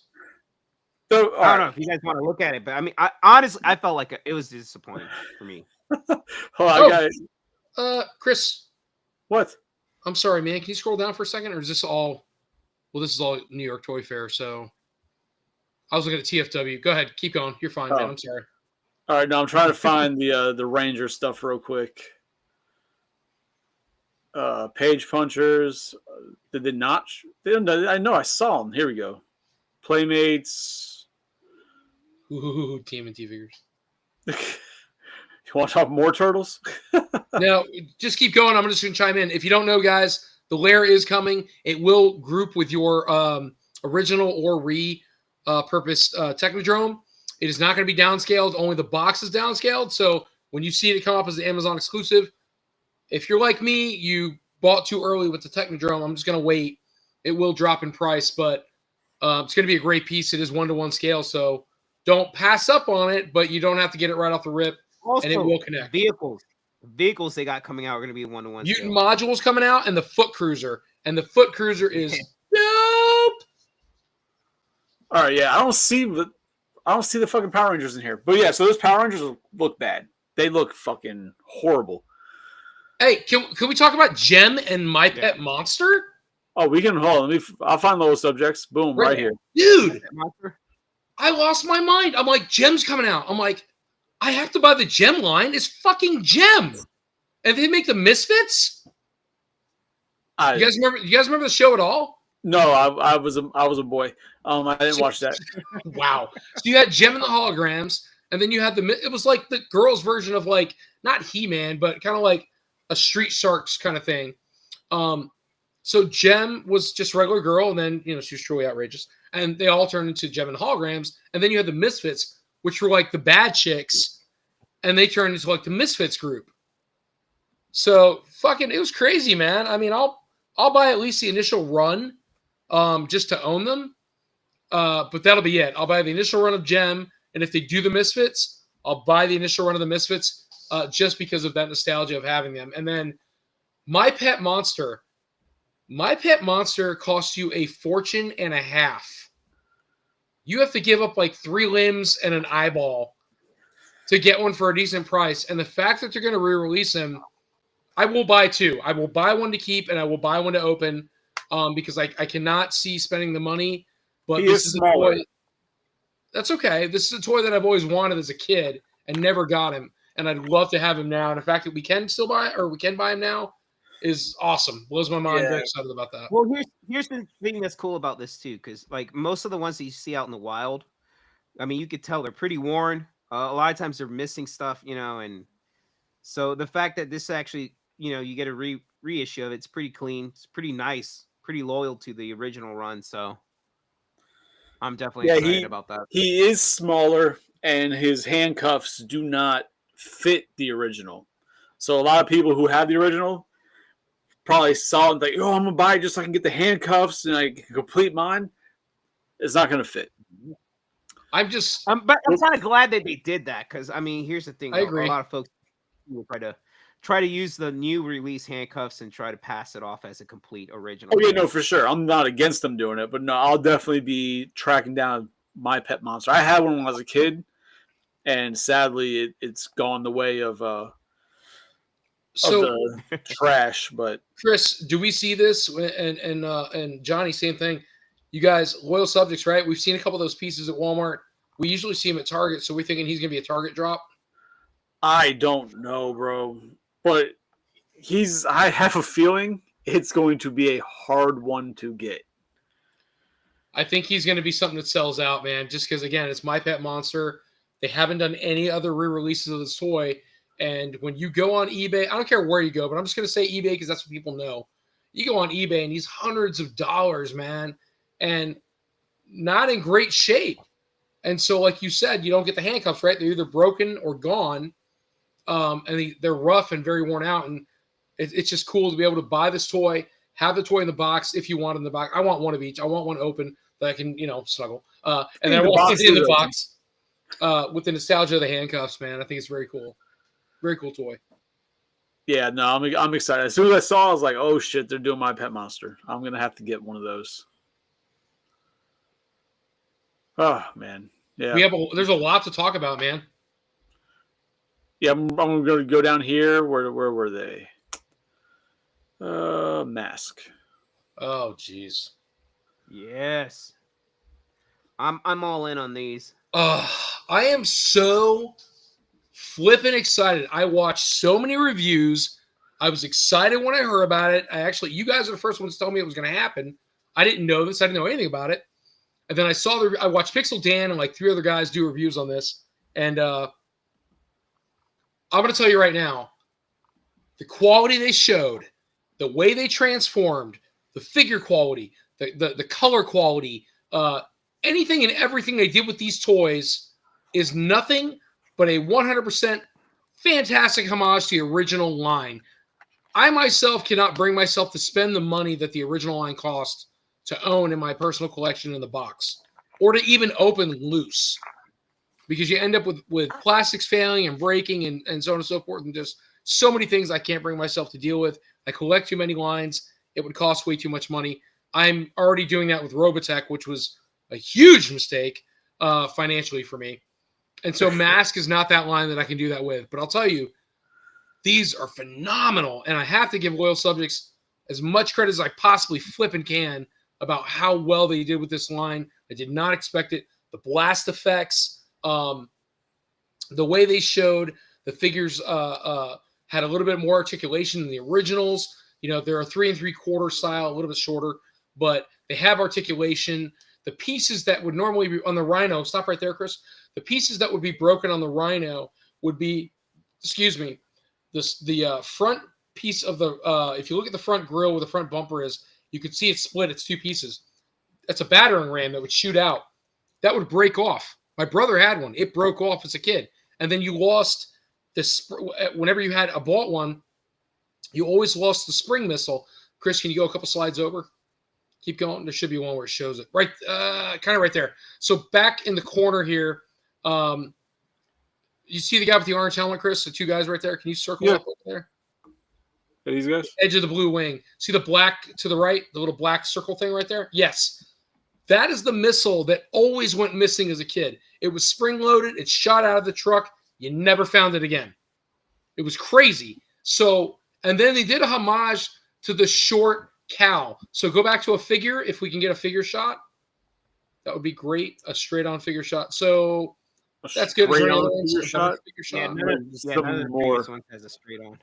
So,
I don't know if you guys want to look at it, but I mean, honestly, I felt like it was disappointing for me.
Hold on, guys.
Chris.
What?
I'm sorry, man. Can you scroll down for a second, or is this all? Well, this is all New York Toy Fair. So I was looking at TFW. Go ahead, keep going. You're fine, man.
Oh.
I'm sorry.
All right, now I'm trying to find the Ranger stuff real quick. Page punchers. Did they not? They didn't, I know I saw them. Here we go. Playmates.
Ooh, TMNT figures.
You want to talk more turtles?
No, just keep going. I'm just going to chime in. If you don't know, guys, the lair is coming. It will group with your original or repurposed Technodrome. It is not going to be downscaled. Only the box is downscaled. So when you see it come up as an Amazon exclusive, if you're like me, you bought too early with the Technodrome, I'm just going to wait. It will drop in price, but it's going to be a great piece. It is 1-to-1 scale, so don't pass up on it, but you don't have to get it right off the rip,
Also,
and it will connect.
Vehicles they got coming out are going to be 1-to-1
Mutant
scale.
modules coming out, and the Foot Cruiser. And the Foot Cruiser is dope.
All right, yeah, I don't see the fucking Power Rangers in here. But yeah, so those Power Rangers look bad. They look fucking horrible.
Hey, can we talk about Gem and My Pet Monster?
Oh, we can hold on. I'll find those subjects. Boom, right here.
Dude, I lost my mind. I'm like, Gem's coming out. I'm like, I have to buy the Gem line. It's fucking Gem. And they make the Misfits? You guys remember the show at all?
No, I was a boy. I didn't watch that.
Wow. So you had Gem and the holograms, and then you had it was like the girls' version of like not He-Man, but kind of like a Street Sharks kind of thing. So Gem was just regular girl, and then she was truly outrageous, and they all turned into Gem and holograms, and then you had the Misfits, which were like the bad chicks, and they turned into like the Misfits group. So fucking, it was crazy, man. I mean, I'll buy at least the initial run, just to own them. But that'll be it. I'll buy the initial run of Gem, and if they do the Misfits, I'll buy the initial run of the Misfits, just because of that nostalgia of having them. And then My Pet Monster costs you a fortune and a half. You have to give up like 3 limbs and an eyeball to get one for a decent price. And the fact that they're going to re-release him, I will buy 2. I will buy one to keep, and I will buy one to open, because I cannot see spending the money. But this is a toy. That's okay. This is a toy that I've always wanted as a kid and never got him. And I'd love to have him now. And the fact that we can still buy it, or we can buy him now, is awesome. Blows my mind. Yeah. Very excited about that.
Well, here's the thing that's cool about this too, because like most of the ones that you see out in the wild, I mean, you could tell they're pretty worn. A lot of times they're missing stuff, and so the fact that this actually, you get a reissue of it's pretty clean. It's pretty nice, pretty loyal to the original run. So I'm definitely excited about that.
He is smaller, and his handcuffs do not fit the original. So a lot of people who have the original probably saw it and think, oh, I'm going to buy it just so I can get the handcuffs and I can complete mine. It's not going to fit.
But
I'm kind of glad that they did that, because, I mean, here's the thing.
I agree.
A lot of folks will try to use the new release handcuffs and try to pass it off as a complete original.
Oh, yeah, no, for sure. I'm not against them doing it, but no, I'll definitely be tracking down My Pet Monster. I had one when I was a kid, and sadly, it's gone the way of the trash. But
Chris, do we see this? And Johnny, same thing. You guys, loyal subjects, right? We've seen a couple of those pieces at Walmart. We usually see him at Target, so we're thinking he's going to be a Target drop.
I don't know, bro, but I have a feeling it's going to be a hard one to get.
I think he's going to be something that sells out, man, just because, again, it's My Pet Monster. They haven't done any other re-releases of this toy. And when you go on eBay, I don't care where you go, but I'm just going to say eBay because that's what people know. You go on eBay and he's hundreds of dollars, man, and not in great shape. And so, like you said, you don't get the handcuffs, right? They're either broken or gone, and they're rough and very worn out. And it's just cool to be able to buy this toy, have the toy in the box if you want it in the box. I want one of each. I want one open that I can, snuggle. And then I want it in the box with the nostalgia of the handcuffs, man. I think it's very cool. Very cool toy.
Yeah, no, I'm excited. As soon as I saw it, I was like, oh, shit, they're doing My Pet Monster. I'm going to have to get one of those. Oh, man. Yeah.
There's a lot to talk about, man.
Yeah, I'm going to go down here. Where were they? Mask.
Oh, jeez.
Yes. I'm all in on these.
I am so flippin' excited. I watched so many reviews. I was excited when I heard about it. You guys are the first ones to tell me it was going to happen. I didn't know this. I didn't know anything about it. And then I watched Pixel Dan and like 3 other guys do reviews on this. And I'm going to tell you right now, the quality they showed, the way they transformed, the figure quality, the color quality, anything and everything they did with these toys is nothing but a 100% fantastic homage to the original line. I myself cannot bring myself to spend the money that the original line cost to own in my personal collection in the box, or to even open loose, because you end up with plastics failing and breaking and so on and so forth, and just so many things I can't bring myself to deal with. I collect too many lines. It would cost way too much money. I'm already doing that with Robotech, which was a huge mistake financially for me. And so Mask is not that line that I can do that with. But I'll tell you, these are phenomenal. And I have to give Loyal Subjects as much credit as I possibly flipping can about how well they did with this line. I did not expect it. The blast effects, the way they showed the figures had a little bit more articulation than the originals. You know, they're a 3 3/4 style, a little bit shorter, but they have articulation. The pieces that would normally be on the Rhino, stop right there, Chris. The pieces that would be broken on the Rhino would be, the front piece of the, if you look at the front grille where the front bumper is, you could see it split. It's 2 pieces. That's a battering ram that would shoot out. That would break off. My brother had one. It broke off as a kid. And then you lost this, whenever you had bought one, you always lost the spring missile. Chris, can you go a couple slides over? Keep going. There should be one where it shows it. Right, kind of right there. So back in the corner here, you see the guy with the orange helmet, Chris? The 2 guys right there. Can you circle up over there?
Are these guys?
Edge of the blue wing. See the black to the right? The little black circle thing right there? Yes. That is the missile that always went missing as a kid. It was spring-loaded. It shot out of the truck. You never found it again. It was crazy. So, and then they did a homage to the short cow. So go back to a figure. If we can get a figure shot, that would be great. A straight-on figure shot. So that's good.
Figure
shot.
Yeah, none of the previous ones has a straight on.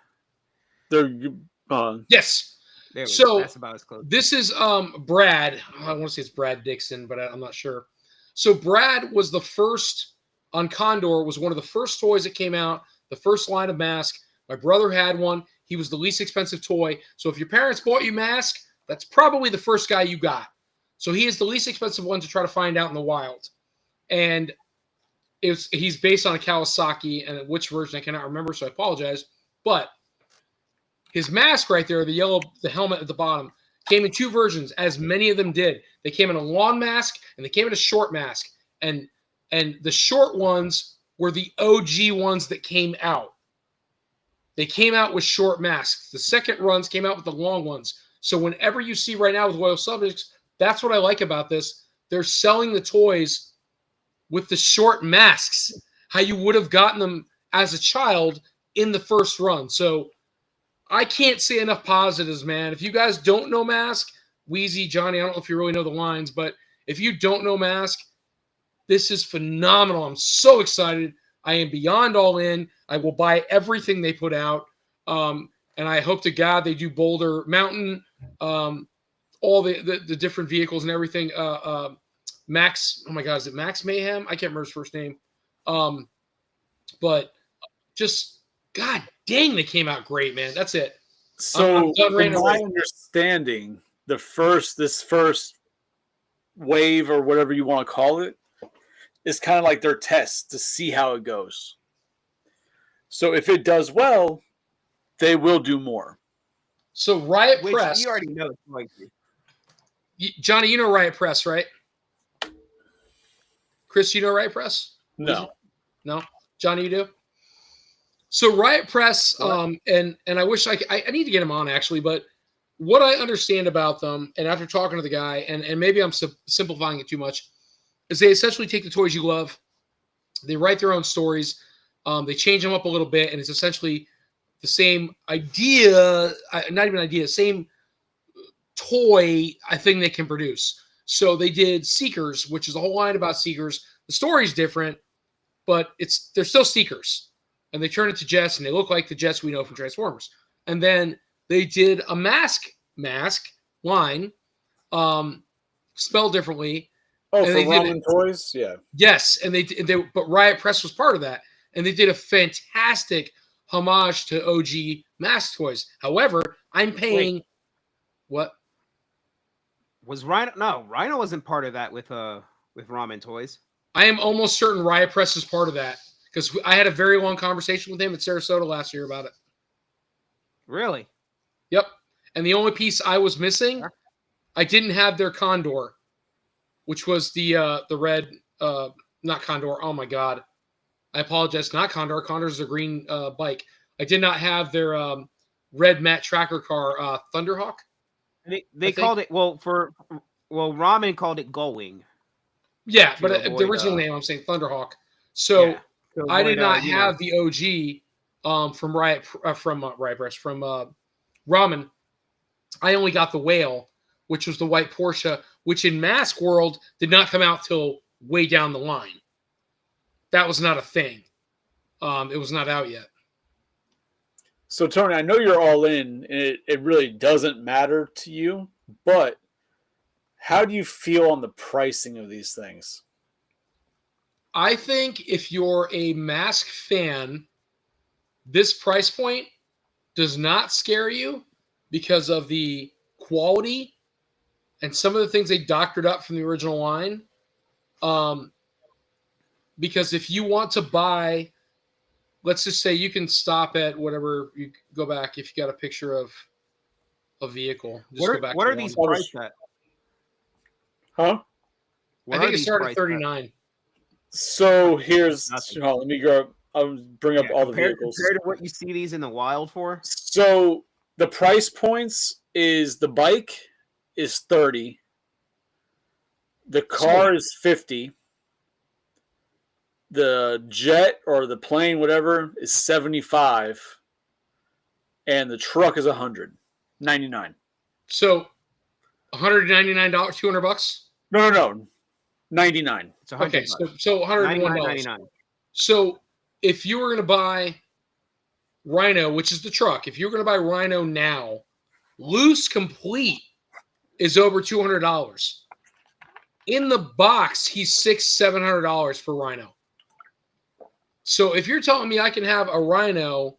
Yes.
So that's about as close.
This is Brad. I want to say it's Brad Dixon, but I'm not sure. So Brad was the first on Condor, was one of the first toys that came out, the first line of Mask. My brother had one. He was the least expensive toy. So if your parents bought you Mask, that's probably the first guy you got. So he is the least expensive one to try to find out in the wild. And he's based on a Kawasaki, and which version I cannot remember, so I apologize. But his mask right there, the helmet at the bottom, came in 2 versions, as many of them did. They came in a long mask and they came in a short mask. And the short ones were the OG ones that came out. They came out with short masks. The second runs came out with the long ones. So whenever you see right now with Loyal Subjects, that's what I like about this. They're selling the toys with the short masks, how you would have gotten them as a child in the first run. So I can't say enough positives, man. If you guys don't know Mask, Wheezy, Johnny, I don't know if you really know the lines, but if you don't know Mask, this is phenomenal. I'm so excited. I am beyond all in. I will buy everything they put out. And I hope to God they do Boulder Mountain, all the different vehicles and everything. Max, oh my God, is it Max Mayhem? I can't remember his first name. But just, God dang, they came out great, man. That's it.
So, from my understanding, this first wave, or whatever you want to call it, is kind of like their test to see how it goes. So if it does well, they will do more.
So Riot Press,
you already know.
Johnny, you know Riot Press, right? Chris, you know Riot Press?
No.
No? Johnny, you do? So Riot Press, and I wish I need to get him on, actually, but what I understand about them, and after talking to the guy, and maybe I'm simplifying it too much, is they essentially take the toys you love, they write their own stories, they change them up a little bit, and it's essentially the same idea, not even idea, same toy thing they can produce. So they did Seekers, which is a whole line about Seekers. The story's different, but they're still Seekers. And they turn into jets, and they look like the jets we know from Transformers. And then they did a mask line, spelled differently.
Oh,
and
for Ramen Toys? Yeah.
Yes, and but Riot Press was part of that. And they did a fantastic homage to OG mask toys. However, I'm paying what?
Was Rhino? No, Rhino wasn't part of that with Ramen Toys.
I am almost certain Riot Press is part of that because I had a very long conversation with him at Sarasota last year about it.
Really?
Yep. And the only piece I was missing, I didn't have their Condor, which was the red, not Condor. Oh my God, I apologize. Not Condor. Condor's a green bike. I did not have their red matte tracker car, Thunderhawk.
They called it Ramen called it Gullwing.
Yeah, but the original name I'm saying Thunderhawk. So
yeah,
I did not have the OG from Riot Press from Ramen. I only got the Whale, which was the white Porsche, which in Mask World did not come out till way down the line. That was not a thing. It was not out yet.
So, Tony, I know you're all in, and it really doesn't matter to you, but how do you feel on the pricing of these things?
I think if you're a Mask fan, this price point does not scare you because of the quality and some of the things they doctored up from the original line. Because if you want to buy, let's just say you can stop at whatever, you go back if you got a picture of a vehicle. Just go back.
What are these priced at?
Huh?
I think it started at 39.
So here's, let me go. I'll bring up all the vehicles.
Compared to what you see these in the wild for?
So the price points is the bike is 30. The car is 50. The jet or the plane, whatever, is 75. And the truck is 199.
So $199, $200?
No. 99.
It's $100.
Okay, so $101. So if you were going to buy Rhino, which is the truck, if you're going to buy Rhino now, loose complete is over $200. In the box, he's $600-$700 for Rhino. So if you're telling me I can have a Rhino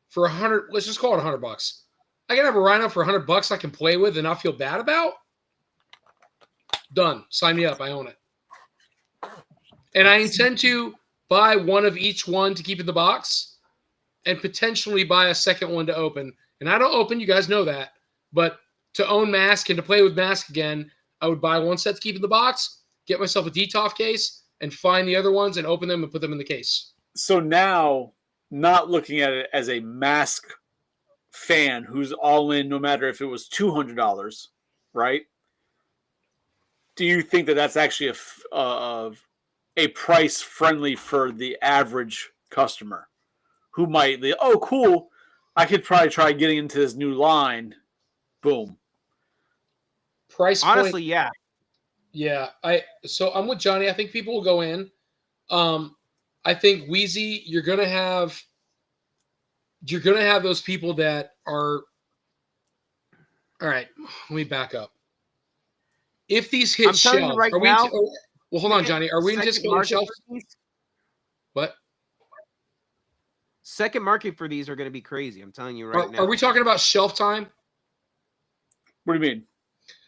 for 100, let's just call it $100. I can have a Rhino for $100 I can play with and not feel bad about. Done. Sign me up. I own it. And I intend to buy one of each one to keep in the box and potentially buy a second one to open. And I don't open, you guys know that. But to own Mask and to play with Mask again, I would buy one set to keep in the box, get myself a DTOF case, and find the other ones and open them and put them in the case.
So now, not looking at it as a Mask fan who's all in no matter if it was $200, right? Do you think that that's actually a price friendly for the average customer who might, oh, cool, I could probably try getting into this new line. Boom.
Price point,
honestly, yeah.
Yeah. So I'm with Johnny. I think people will go in. I think Wheezy, you're gonna have those people that are all right. Let me back up. If these hit shelves,
right now,
well, hold on, Johnny. Are we anticipating shelves? What?
Second market for these are going to be crazy. I'm telling you right now.
Are we talking about shelf time?
What do you mean?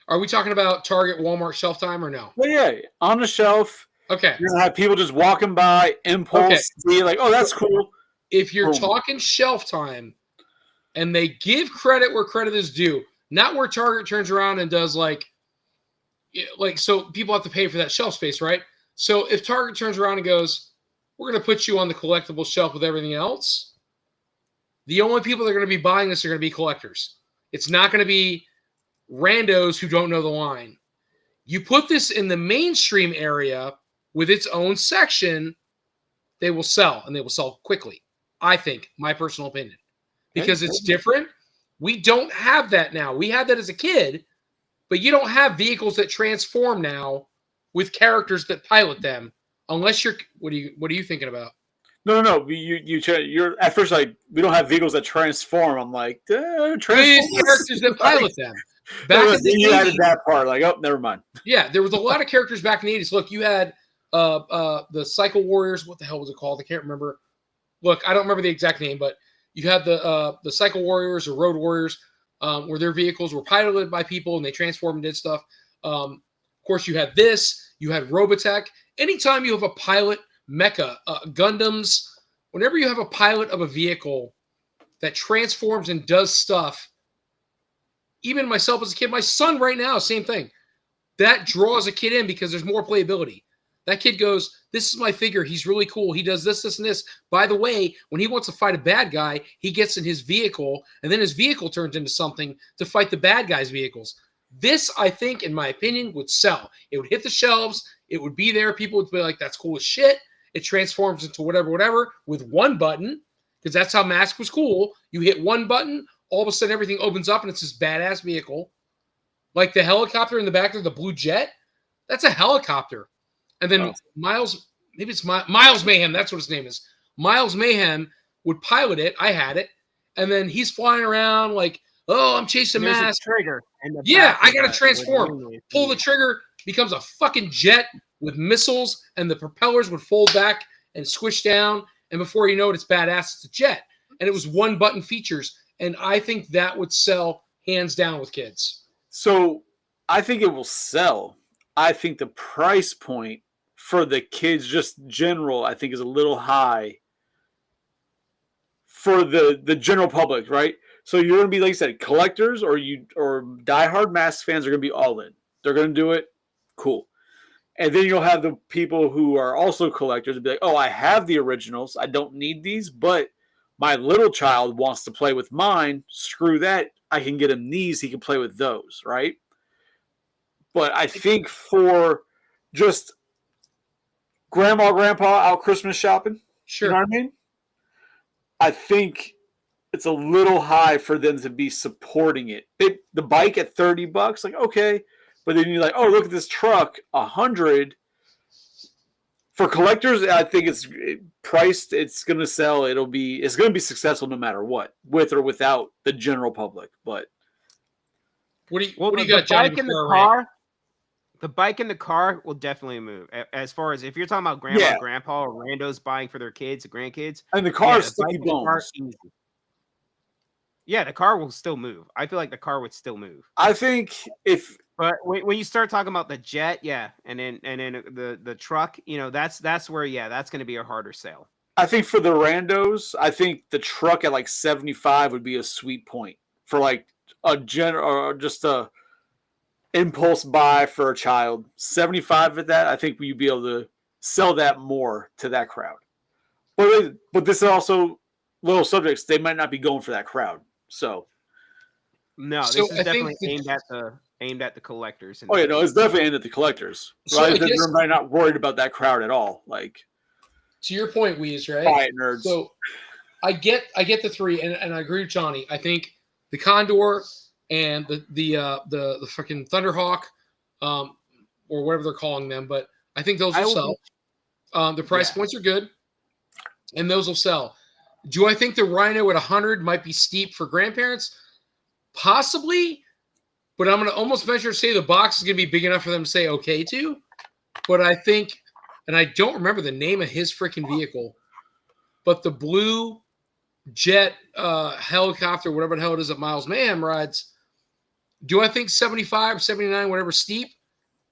Are we talking about Target, Walmart shelf time or no?
Well, yeah, on the shelf.
Okay.
You're going to have people just walking by, impulse, be like, oh, that's cool.
If you're talking shelf time and they give credit where credit is due, not where Target turns around and does like so people have to pay for that shelf space, right? So if Target turns around and goes, we're going to put you on the collectible shelf with everything else, the only people that are going to be buying this are going to be collectors. It's not going to be randos who don't know the line. You put this in the mainstream area with its own section, they will sell, and they will sell quickly. I think, my personal opinion, because it's different. We don't have that now. We had that as a kid, But you don't have vehicles that transform now with characters that pilot them, unless you're. What are you thinking about?
No. You're at first like we don't have vehicles that transform. I'm like
There's characters that pilot them. Back in the
you
80s,
added that part. Like, oh, never mind.
yeah, there was a lot of characters back in the 80s. Look, you had the Cycle Warriors. What the hell was it called? I can't remember. Look, I don't remember the exact name, but you had the Cycle Warriors or Road Warriors, where their vehicles were piloted by people and they transformed and did stuff. Of course, you had this. You had Robotech. Anytime you have a pilot mecha, Gundams, whenever you have a pilot of a vehicle that transforms and does stuff, even myself as a kid, my son right now, same thing. That draws a kid in because there's more playability. That kid goes, this is my figure. He's really cool. He does this, this, and this. By the way, when he wants to fight a bad guy, he gets in his vehicle, and then his vehicle turns into something to fight the bad guy's vehicles. This, I think, in my opinion, would sell. It would hit the shelves. It would be there. People would be like, that's cool as shit. It transforms into whatever with one button, because that's how Mask was cool. You hit one button, all of a sudden everything opens up, and it's this badass vehicle. Like the helicopter in the back of the blue jet, that's a helicopter. And then Miles Mayhem, that's what his name is. Miles Mayhem would pilot it. I had it. And then he's flying around like, oh, I'm chasing Mask.
Trigger.
Yeah, I got to transform. Pull the trigger, becomes a fucking jet with missiles, and the propellers would fold back and squish down. And before you know it, it's badass. It's a jet. And it was one button features. And I think that would sell hands down with kids.
So I think it will sell. I think the price point for the kids, just general, I think is a little high for the general public, right? So you're going to be, like you said, collectors or diehard Mask fans are going to be all in. They're going to do it. Cool. And then you'll have the people who are also collectors and be like, oh, I have the originals. I don't need these, but my little child wants to play with mine. Screw that. I can get him these. He can play with those, right? But I think for just grandma, grandpa out Christmas shopping,
sure.
You know what I mean? I think it's a little high for them to be supporting it. The bike at $30, like, okay. But then you're like, oh, look at this truck, $100. For collectors, I think it's priced. It's going to sell. It's going to be successful no matter what, with or without the general public. But
what do you got, Johnny?
The bike in the car will definitely move. As far as if you're talking about grandma, grandpa, or randos buying for their kids, grandkids,
and the car is sticky bones.
Yeah, the car will still move. I feel like the car would still move.
I think
but when you start talking about the jet, and then the truck, that's where that's going to be a harder sale.
I think for the randos, I think the truck at like 75 would be a sweet point for like a or just a impulse buy for a child. 75 at that, I think you'd be able to sell that more to that crowd. But this is also little subjects. They might not be going for that crowd. So
this is definitely aimed at the collectors.
Oh yeah, no, it's definitely aimed at the collectors. Right? They're not worried about that crowd at all. Like,
to your point, Weez, right?
Quiet nerds.
So I get the three, and I agree with Johnny. I think the Condor and the freaking Thunderhawk, or whatever they're calling them, but I think those will sell. The price points are good, and those will sell. Do I think the Rhino at 100 might be steep for grandparents? Possibly, but I'm going to almost venture to say the box is going to be big enough for them to say okay to. But I think, and I don't remember the name of his freaking vehicle, but the blue jet helicopter, whatever the hell it is that Miles Mayhem rides, do I think 75, 79, whatever steep?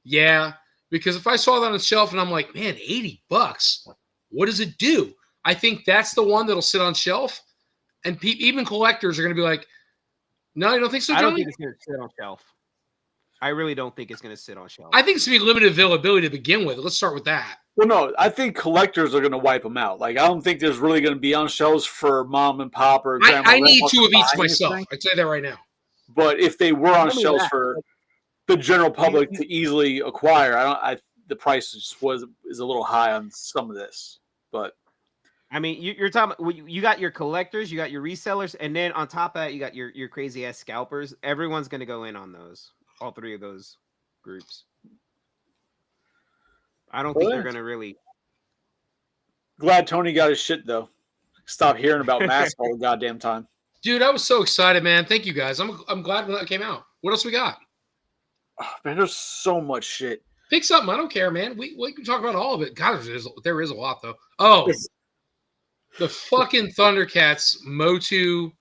Yeah, because if I saw that on the shelf and I'm like, man, $80, what does it do? I think that's the one that'll sit on shelf, and even collectors are going to be like, no, you don't think so, Johnny?
I don't think it's going to sit on shelf. I really don't think it's going to sit on shelf.
I think it's going to be limited availability to begin with. Let's start with that.
Well, no, I think collectors are going to wipe them out. Like, I don't think there's really going to be on shelves for mom and pop or grandma.
I need two of each myself. I'd say that right now.
But if they were on shelves for the general public to easily acquire, the price is a little high on some of this. But
I mean, you're talking. You got your collectors, you got your resellers, and then on top of that, you got your crazy ass scalpers. Everyone's going to go in on those. all three of those groups. I don't think they're gonna really.
Glad Tony got his shit though. Stop hearing about masks all the goddamn time.
Dude, I was so excited, man. Thank you guys. I'm glad when that came out. What else we got?
Oh, man, there's so much shit.
Pick something. I don't care, man. We can talk about all of it. God, there is a lot though. Oh, the fucking Thundercats Motu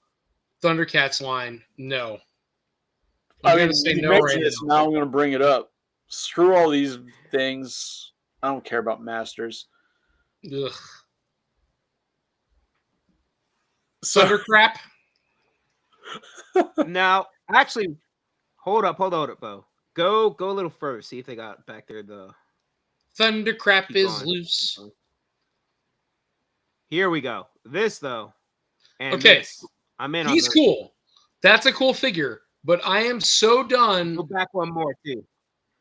Thundercats line. No. I'm gonna say no right now.
Now I'm gonna bring it up. Screw all these things. I don't care about Masters.
Ugh. Thundercrap.
Now, actually, hold up, Bo. Go a little further. See if they got back there. The
Thundercrap is loose.
Here we go. This though. And
okay.
This, I'm in.
He's cool. That's a cool figure. But I am so done.
Go back one more too.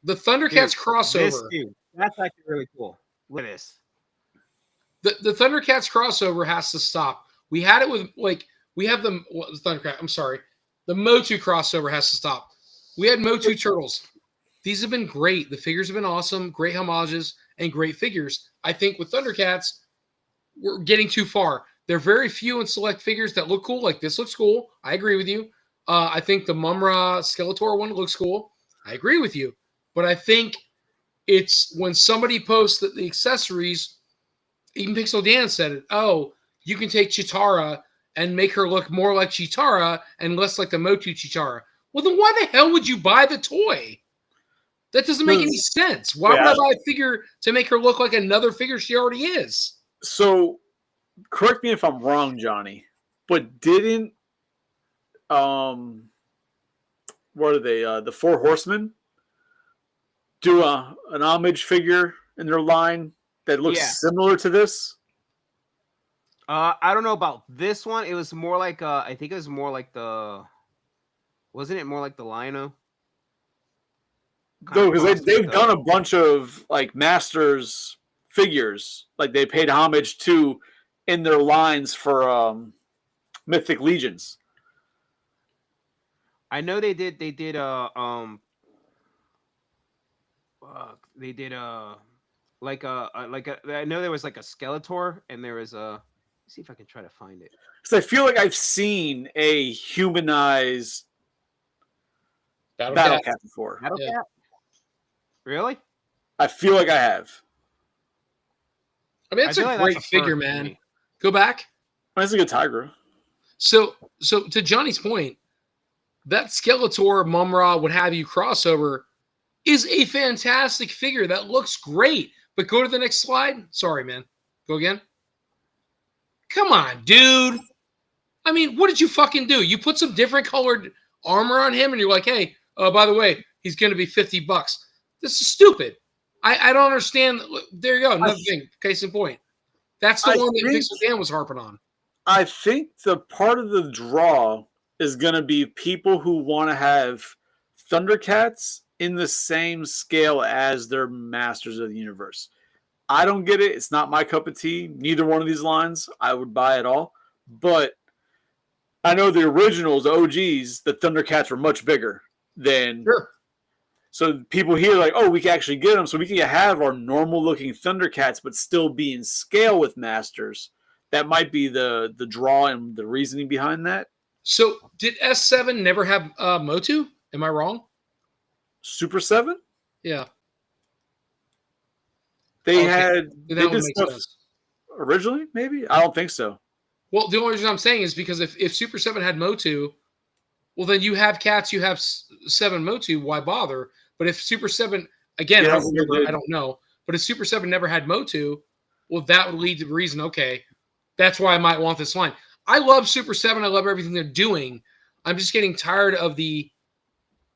The Thundercats crossover.
That's actually really cool. Look at this.
The Thundercats crossover has to stop. We had it with we have the Thundercat. I'm sorry. The Motu crossover has to stop. We had Motu Turtles. These have been great. The figures have been awesome. Great homages and great figures. I think with Thundercats, we're getting too far. There are very few and select figures that look cool. Like this looks cool. I agree with you. I think the Mumra Skeletor one looks cool. I agree with you. But I think it's when somebody posts that the accessories, even Pixel Dan said it, oh, you can take Chitara and make her look more like Chitara and less like the Motu Chitara. Well, then why the hell would you buy the toy? That doesn't make any sense. Why would I buy a figure to make her look like another figure she already is?
So, correct me if I'm wrong, Johnny, but didn't what are they? The Four Horsemen do an homage figure in their line that looks similar to this?
I don't know about this one. It was more like I think it was more like the. Wasn't it more like the Lino?
No, because they've done a bunch of like Masters figures, like they paid homage to in their lines for Mythic Legions.
I know they did. They did like I know there was like a Skeletor, and there was a. Let's see if I can try to find it.
Because I feel like I've seen a humanized Battle Cat before.
Battle Cat? Really?
I feel like I have.
I mean, that's a great figure, man. Go back.
That's a good Tigra.
So to Johnny's point, that Skeletor, Mumra, what have you crossover is a fantastic figure that looks great. But go to the next slide. Sorry, man. Go again. Come on, dude. I mean, what did you fucking do? You put some different colored armor on him, and you're like, hey, by the way, he's going to be $50. This is stupid. I don't understand. There you go. Another thing. Case in point. That's the one that Pixel Dan was harping on.
I think the part of the draw is going to be people who want to have Thundercats in the same scale as their Masters of the Universe. I don't get it. It's not my cup of tea. Neither one of these lines I would buy at all. But I know the originals, the OGs, the Thundercats were much bigger than.
Sure.
So people here are like, oh, we can actually get them. So we can have our normal-looking Thundercats, but still be in scale with Masters. That might be the draw and the reasoning behind that.
So did S7 never have Motu? Am I wrong?
Super 7?
Yeah.
They had
they did stuff sense.
Originally, maybe? I don't think so.
Well, the only reason I'm saying is because if Super 7 had Motu, well, then you have cats, you have 7 Motu, why bother? But if Super 7, again, I don't know, but if Super 7 never had Motu, well, that would lead to the reason, okay, that's why I might want this line. I love Super 7. I love everything they're doing. I'm just getting tired of the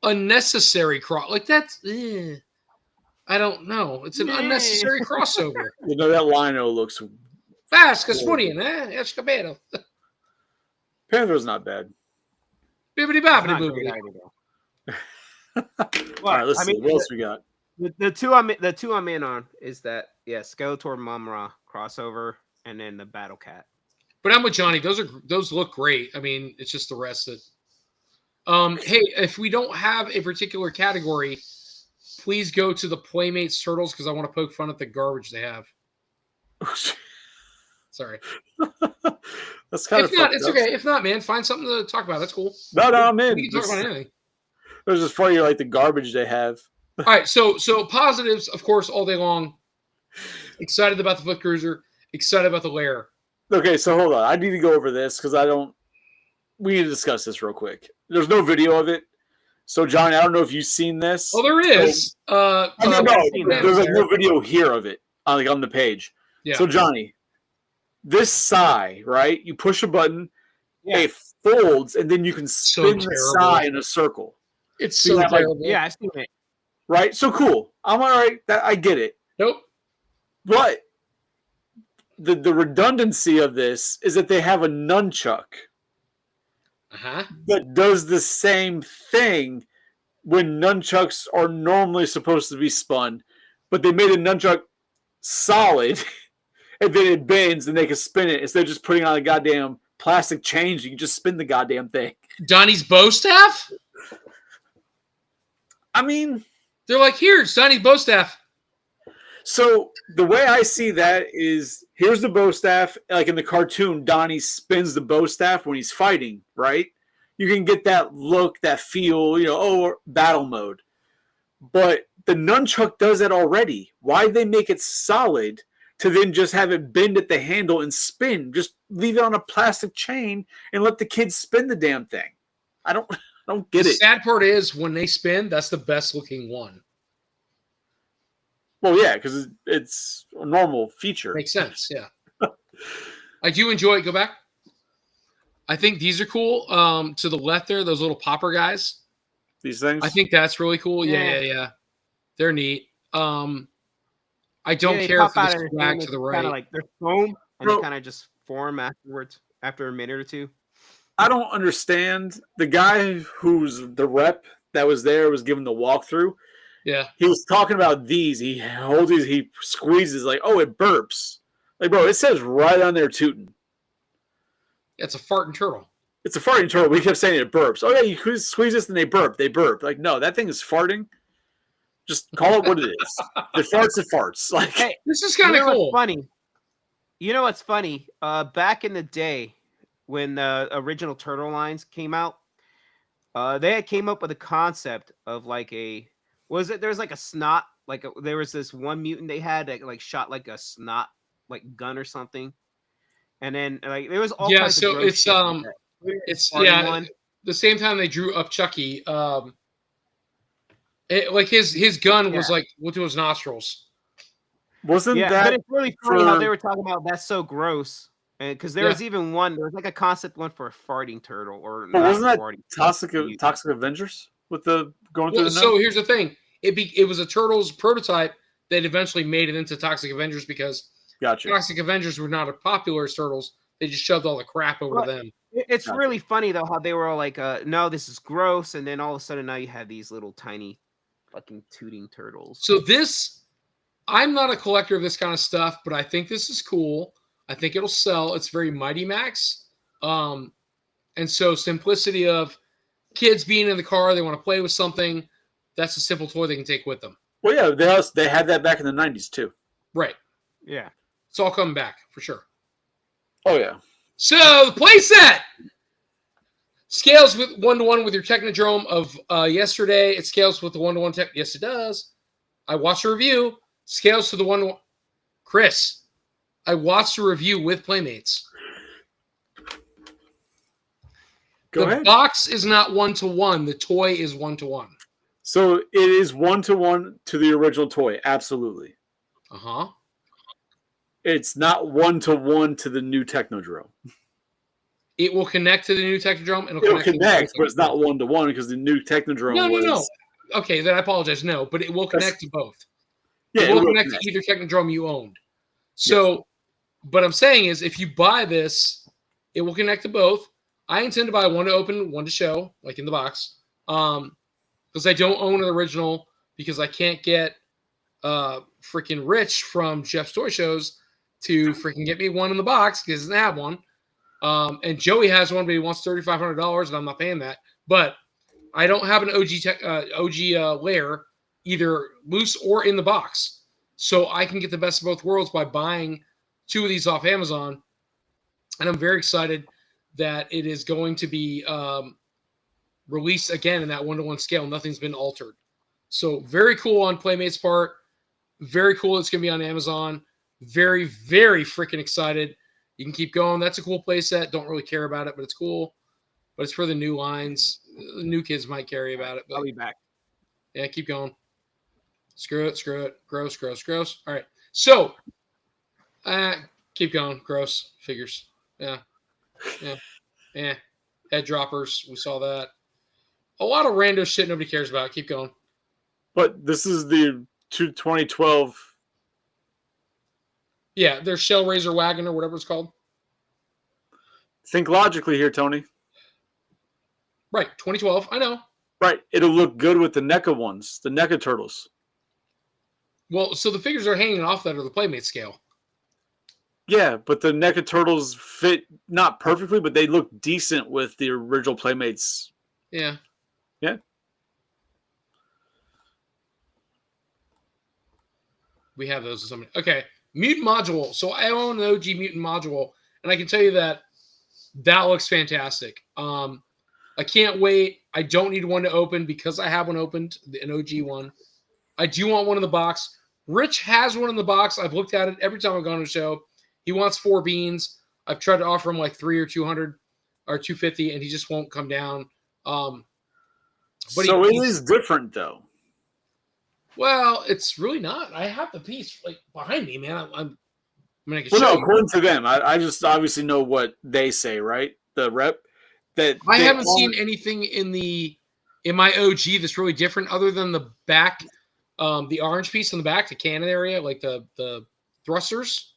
unnecessary cross. Like, that's, I don't know. It's an unnecessary crossover.
You know, that Lino looks
fast. Escobedo.
Panther's not bad.
Bibbidi bobbidi movie.
All right, let's see. What else we got?
The two I'm in on is that Skeletor Mumra crossover and then the Battle Cat.
But I'm with Johnny. Those look great. I mean, it's just the rest that Hey, if we don't have a particular category, please go to the Playmates Turtles because I want to poke fun at the garbage they have. Sorry.
That's kind
If
of
not,
fucked
it's
up.
okay. If not, man, find something to talk about. That's cool.
No, I'm in.
We can talk about anything.
It was just funny, like the garbage they have.
All right, so positives, of course, all day long. Excited about the Foot Cruiser. Excited about the Lair.
Okay, so hold on. I need to go over this because we need to discuss this real quick. There's no video of it. So, Johnny, I don't know if you've seen this.
Oh, there is.
No, there's like no video here of it on the page.
Yeah.
So, Johnny, this sigh, right? You push a button,
Yeah.
it folds, and then you can spin the
terrible.
sigh in a circle.
It's
So
so
you have, like,
terrible.
Yeah, I've seen it.
Right? So cool. I'm all right. I get it.
Nope.
But the redundancy of this is that they have a nunchuck
Uh-huh.
that does the same thing when nunchucks are normally supposed to be spun, but they made a nunchuck solid and then it bends and they can spin it instead of just putting on a goddamn plastic chain. You can just spin the goddamn thing.
Donnie's bow staff?
I mean,
They're like, here, it's Donnie's bow staff.
so the way I see that is here's the bow staff. Like in the cartoon, Donnie spins the bow staff when he's fighting, right? You can get that look, that feel, battle mode. But the nunchuck does that already. Why'd they make it solid to then just have it bend at the handle and spin? Just leave it on a plastic chain and let the kids spin the damn thing. I don't get
The
it.
sad part is when they spin, that's the best looking one.
Well, yeah, because it's a normal feature.
Makes sense, yeah. I do enjoy it. Go back. I think these are cool. To the left there, those little popper guys.
These things.
I think that's really cool.
Yeah.
Yeah. They're neat. I don't
they
care
pop
for
out
the
and
swag to
it's
the
kinda
right.
like they're foam, and
Bro.
they kind of just form afterwards after a minute or two.
I don't understand. The guy who's the rep that was there was giving the walkthrough.
Yeah.
He was talking about these. He holds these. He squeezes like, oh, it burps. Like, bro, it says right on there, tootin'.
It's a farting turtle.
It's a farting turtle. We kept saying it burps. Oh yeah, you squeeze this and they burp. They burp. Like, no, that thing is farting. Just call it what it is. It farts. It farts. Like,
Hey,
This is kind
you
of
know
cool.
what's funny? You know what's funny? Back in the day when the original Turtle lines came out, they had came up with a concept of like there's like a snot, there was this one mutant they had that like shot like a snot like gun or something, and then like there was all
Yeah,
kinds
so
of gross
it's
shit like that.
it's
Farting
yeah.
one.
The same time they drew up Chucky, like his gun was
Yeah.
like to his nostrils.
wasn't
Yeah,
that
but it's really funny how
for-
they were talking about that's so gross. Because there
Yeah.
was even there was like a concept one for a farting turtle, or
But
not
wasn't that
farting,
Toxic Avengers with the going through
Well,
the
so
nose?
here's the thing: it was a Turtles prototype that eventually made it into Toxic Avengers because
Gotcha.
Toxic Avengers were not as popular as Turtles. They just shoved all the crap over
Well,
to them.
It's
Gotcha.
really funny though how they were all like, "No, this is gross," and then all of a sudden now you have these little tiny, fucking tooting turtles.
So I'm not a collector of this kind of stuff, but I think this is cool. I think it'll sell. It's very Mighty Max. And so simplicity of kids being in the car, they want to play with something. That's a simple toy they can take with them.
Well, yeah, they had that back in the 90s too.
Right.
Yeah,
It's all coming back for sure.
Oh yeah.
So the playset scales with 1-to-1 with your Technodrome of yesterday. It scales with the 1-to-1 tech. Yes, it does. I watched a review. Scales to the 1-to-1. Chris, I watched a review with Playmates.
Go
The
ahead.
box is not 1-to-1. The toy is 1-to-1.
So it is 1-to-1 to the original toy. Absolutely.
Uh-huh.
It's not 1-to-1 to the new Technodrome.
It will connect to the new Technodrome. And
It'll
to the
connect,
new
but it's not 1-to-1 because the new Technodrome
No.
was.
Okay, then I apologize. No, but it will connect to both.
Yeah,
It will connect to either Technodrome you owned. So, but I'm saying is if you buy this, it will connect to both. I intend to buy one to open, one to show, like in the box. Because I don't own an original because I can't get freaking Rich from Jeff's Toy Shows to freaking get me one in the box because he doesn't have one. And Joey has one, but he wants $3,500, and I'm not paying that. But I don't have an OG layer either loose or in the box, so I can get the best of both worlds by buying 2 of these off Amazon, and I'm very excited that it is going to be released again in that 1-to-1 scale. Nothing's been altered, so very cool on Playmate's part. Very cool. It's going to be on Amazon. Very, very freaking excited. You can keep going. That's a cool playset. Don't really care about it, but it's cool. But it's for the new lines. The new kids might care about it. But
I'll be back.
yeah, keep going. Screw it. Screw it. Gross, gross, gross. All right. So, keep going. Gross. Figures. Yeah. Yeah. Yeah. Head droppers. We saw that. A lot of rando shit nobody cares about. Keep going.
But this is the 2012.
Yeah, there's Shell Razor Wagon or whatever it's called.
Think logically here, Tony.
Right, 2012. I know.
Right. It'll look good with the NECA ones, the NECA turtles.
Well, so the figures are hanging off that or the Playmate scale.
Yeah, but the NECA turtles fit not perfectly, but they look decent with the original Playmates.
Yeah.
Yeah.
We have those. Okay. Mutant Module. So I own an OG Mutant Module, and I can tell you that looks fantastic. I can't wait. I don't need one to open because I have one opened, an OG one. I do want one in the box. Rich has one in the box. I've looked at it every time I've gone to the show. He wants 4 beans. I've tried to offer him like 3 or 200 or 250, and he just won't come down. But
so it is different, though.
Well, it's really not. I have the piece like behind me, man. I mean, I can
well,
show
no,
you.
according to them, I just obviously know what they say, right? The rep that
I haven't seen anything in my OG that's really different, other than the back, the orange piece on the back, the cannon area, like the thrusters.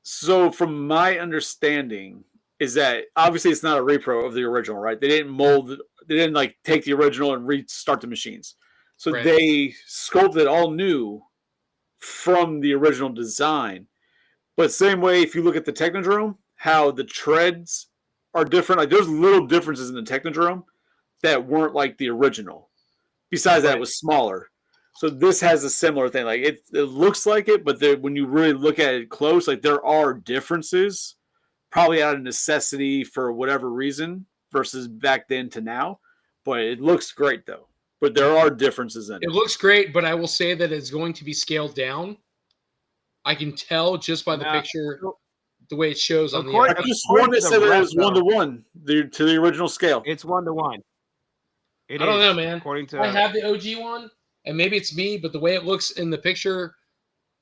So, from my understanding, is that obviously it's not a repro of the original, right? They didn't they didn't like take the original and restart the machines. So
Right.
They sculpted all new from the original design. But same way, if you look at the Technodrome, how the treads are different. Like there's little differences in the Technodrome that weren't like the original. Besides that, it was smaller. So this has a similar thing. Like it looks like it, but when you really look at it close, like there are differences, probably out of necessity for whatever reason versus back then to now. But it looks great though. But there are differences in it.
It looks great, but I will say that it's going to be scaled down. I can tell just by the picture, the way it shows on the.
I just wanted to say that it was 1-to-1 to the original scale.
It's 1-to-1.
I don't know, man.
According to
I have the OG one, and maybe it's me, but the way it looks in the picture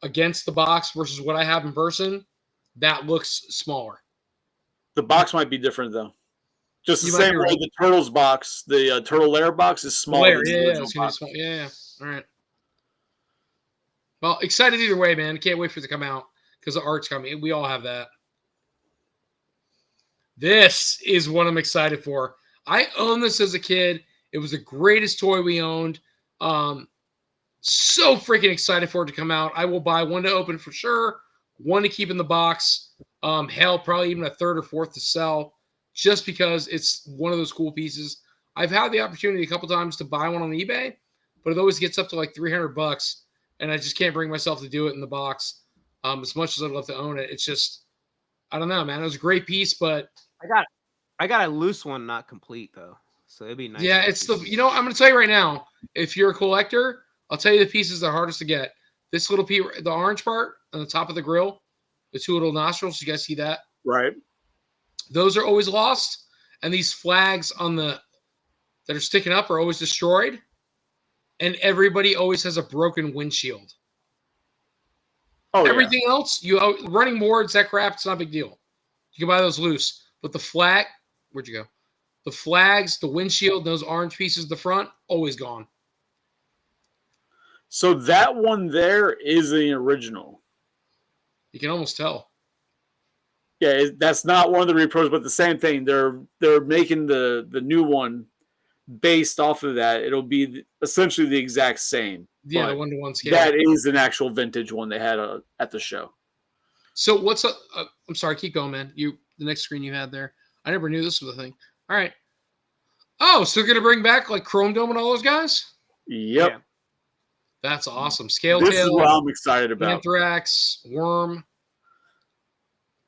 against the box versus what I have in person, that looks smaller.
The box might be different though. Just the
You might
same
be
way
right.
the Turtles box, the Turtle Lair box is smaller.
Yeah, it's gonna be small. Yeah. All right. Well, excited either way, man. Can't wait for it to come out because the art's coming. We all have that. This is what I'm excited for. I owned this as a kid. It was the greatest toy we owned. So freaking excited for it to come out. I will buy one to open for sure, one to keep in the box. Hell, probably even a third or fourth to sell, just because it's one of those cool pieces. I've had the opportunity a couple times to buy one on eBay, but it always gets up to like $300, and I just can't bring myself to do it in the box. As much as I'd love to own it, it's just, I don't know, man. It was a great piece, but
I got a loose one, not complete though, so it'd be nice.
yeah, it's the. I'm going to tell you right now. If you're a collector, I'll tell you the pieces that are hardest to get. This little piece, the orange part on the top of the grill, the 2 little nostrils. You guys see that?
Right.
Those are always lost, and these flags that are sticking up are always destroyed, and everybody always has a broken windshield.
Oh,
Everything else, running boards, that crap, it's not a big deal. You can buy those loose, but the flag, where'd you go? The flags, the windshield, those orange pieces at the front, always gone.
So that one there is the original.
You can almost tell.
Yeah, that's not one of the repros, but the same thing. They're making the new one based off of that. It'll be essentially the exact same.
Yeah, the 1-to-1 scale.
That is an actual vintage one they had at the show.
So what's up? I'm sorry, keep going, man. The next screen you had there. I never knew this was a thing. All right. Oh, so they're gonna bring back like Chrome Dome and all those guys?
Yep.
Yeah.
That's awesome. Scale
This is
Tail,
what I'm excited about.
Anthrax, Worm.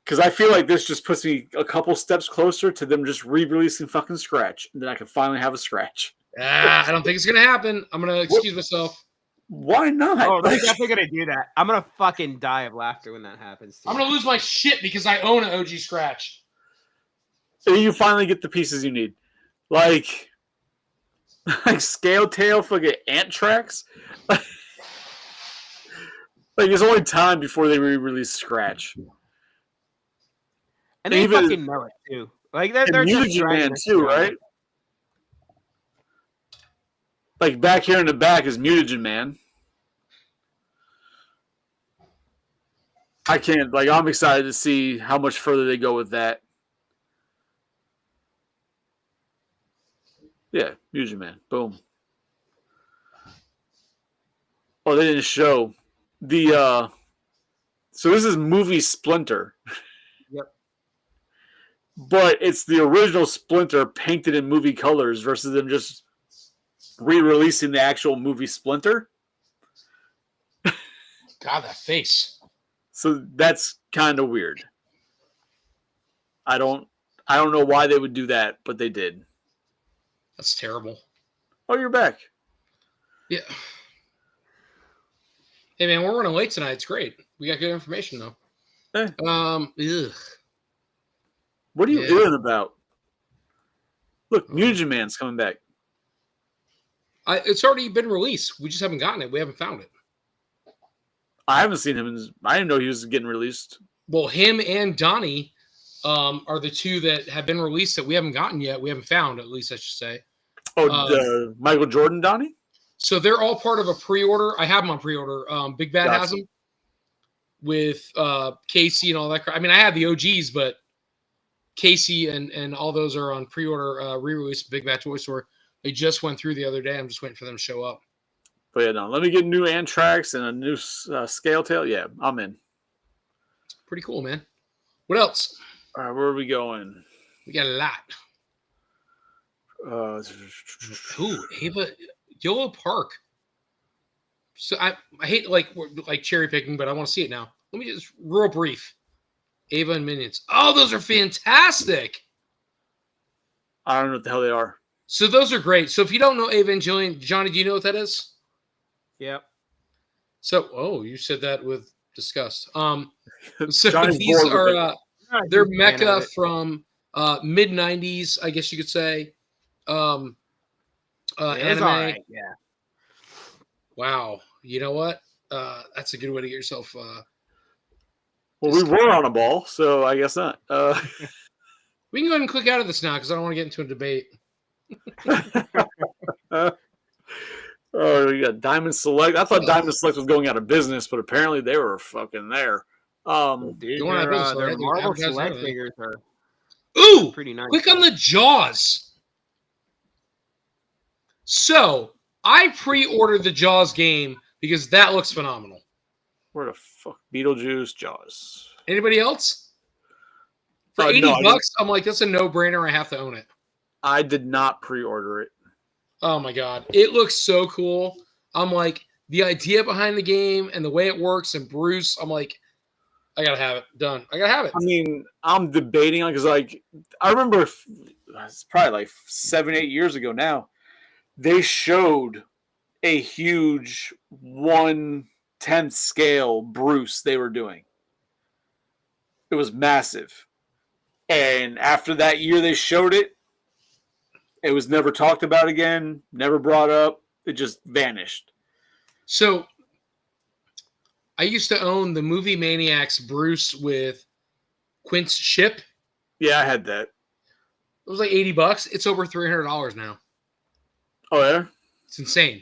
Because I feel like this just puts me a couple steps closer to them just re-releasing fucking Scratch. And then I can finally have a Scratch.
I don't think it's gonna happen. I'm gonna excuse myself.
Why not?
Oh, they're
Like,
definitely gonna do that. I'm gonna fucking die of laughter when that happens.
I'm gonna lose my shit because I own an OG Scratch.
so you finally get the pieces you need. Like Scale Tail fucking Anthrax. Like it's only time before they re-release Scratch.
And they
even-
fucking know it too. Like they're
And
just
Mutagen
dragging
Man
this
too,
around.
right? Like back here in the back is Mutagen Man. I can't. Like I'm excited to see how much further they go with that. Yeah, Mutagen Man. Boom. Oh, they didn't show the. So this is movie Splinter.
Yep.
But it's the original Splinter painted in movie colors versus them just re-releasing the actual movie Splinter.
God, that face.
So that's kind of weird. I don't know why they would do that, but they did.
That's terrible.
Oh, you're back.
Yeah. Hey man, we're running late tonight. It's great. We got good information though.
Hey.
Ugh.
What are you
Yeah.
doing about? Look, Mutagen Man's coming back.
It's already been released. We just haven't gotten it. We haven't found it.
I haven't seen him. I didn't know he was getting released.
Well, him and Donnie are the two that have been released that we haven't gotten yet. We haven't found, at least I should say.
Oh, Michael Jordan, Donnie?
So they're all part of a pre-order. I have them on pre-order. Big Bad
Gotcha.
has them with Casey and all that crap. I mean, I have the OGs, but Casey and all those are on pre-order re-release Big Bad Toy Store. They just went through the other day. I'm just waiting for them to show up.
But yeah, no. Let me get new Anthrax and a new Scale Tail. Yeah, I'm in.
Pretty cool, man. What else?
All right, where are we going?
We got a lot. Ooh, Ava Yolo Park. So I hate like cherry picking, but I want to see it now. Let me just real brief. Ava and Minions. Oh, those are fantastic.
I don't know what the hell they are.
So those are great. So if you don't know Ava and Jillian, Johnny, do you know what that is?
Yep.
So you said that with disgust. So
Johnny's
these
bored with
are
Not a
they're
huge fan of
mecha
it.
from mid 90s, I guess you could say.
It was
Anime.
all right, yeah.
Wow. You know what? That's a good way to get yourself.
Well, we were on a ball, so I guess not.
We can go ahead and click out of this now because I don't want to get into a debate.
Oh, we got Diamond Select. I thought Diamond Select was going out of business, but apparently they were fucking there.
Dude,
Going out of business,
their
right? They're
Marvel
advertising
Select
everything.
figures are
Ooh!
pretty nice.
Click on the Jaws. So I pre-ordered the Jaws game because that looks phenomenal.
Where the fuck? Beetlejuice, Jaws.
Anybody else? For
No,
80
I didn't.
bucks, I'm like, that's a no-brainer. I have to own it.
I did not pre-order it.
Oh my god, it looks so cool. I'm like, the idea behind the game and the way it works, and Bruce, I'm like, I gotta have it done. I gotta have it.
I mean, I'm debating on because, like, I remember it's probably like 7-8 years ago now. They showed a huge 1/10 scale Bruce they were doing. It was massive, and after that year they showed it, it was never talked about again, never brought up. It just vanished.
So I used to own the Movie Maniacs Bruce with Quint's ship.
Yeah, I had that.
It was like 80 bucks. It's over $300 now.
Oh yeah.
It's insane.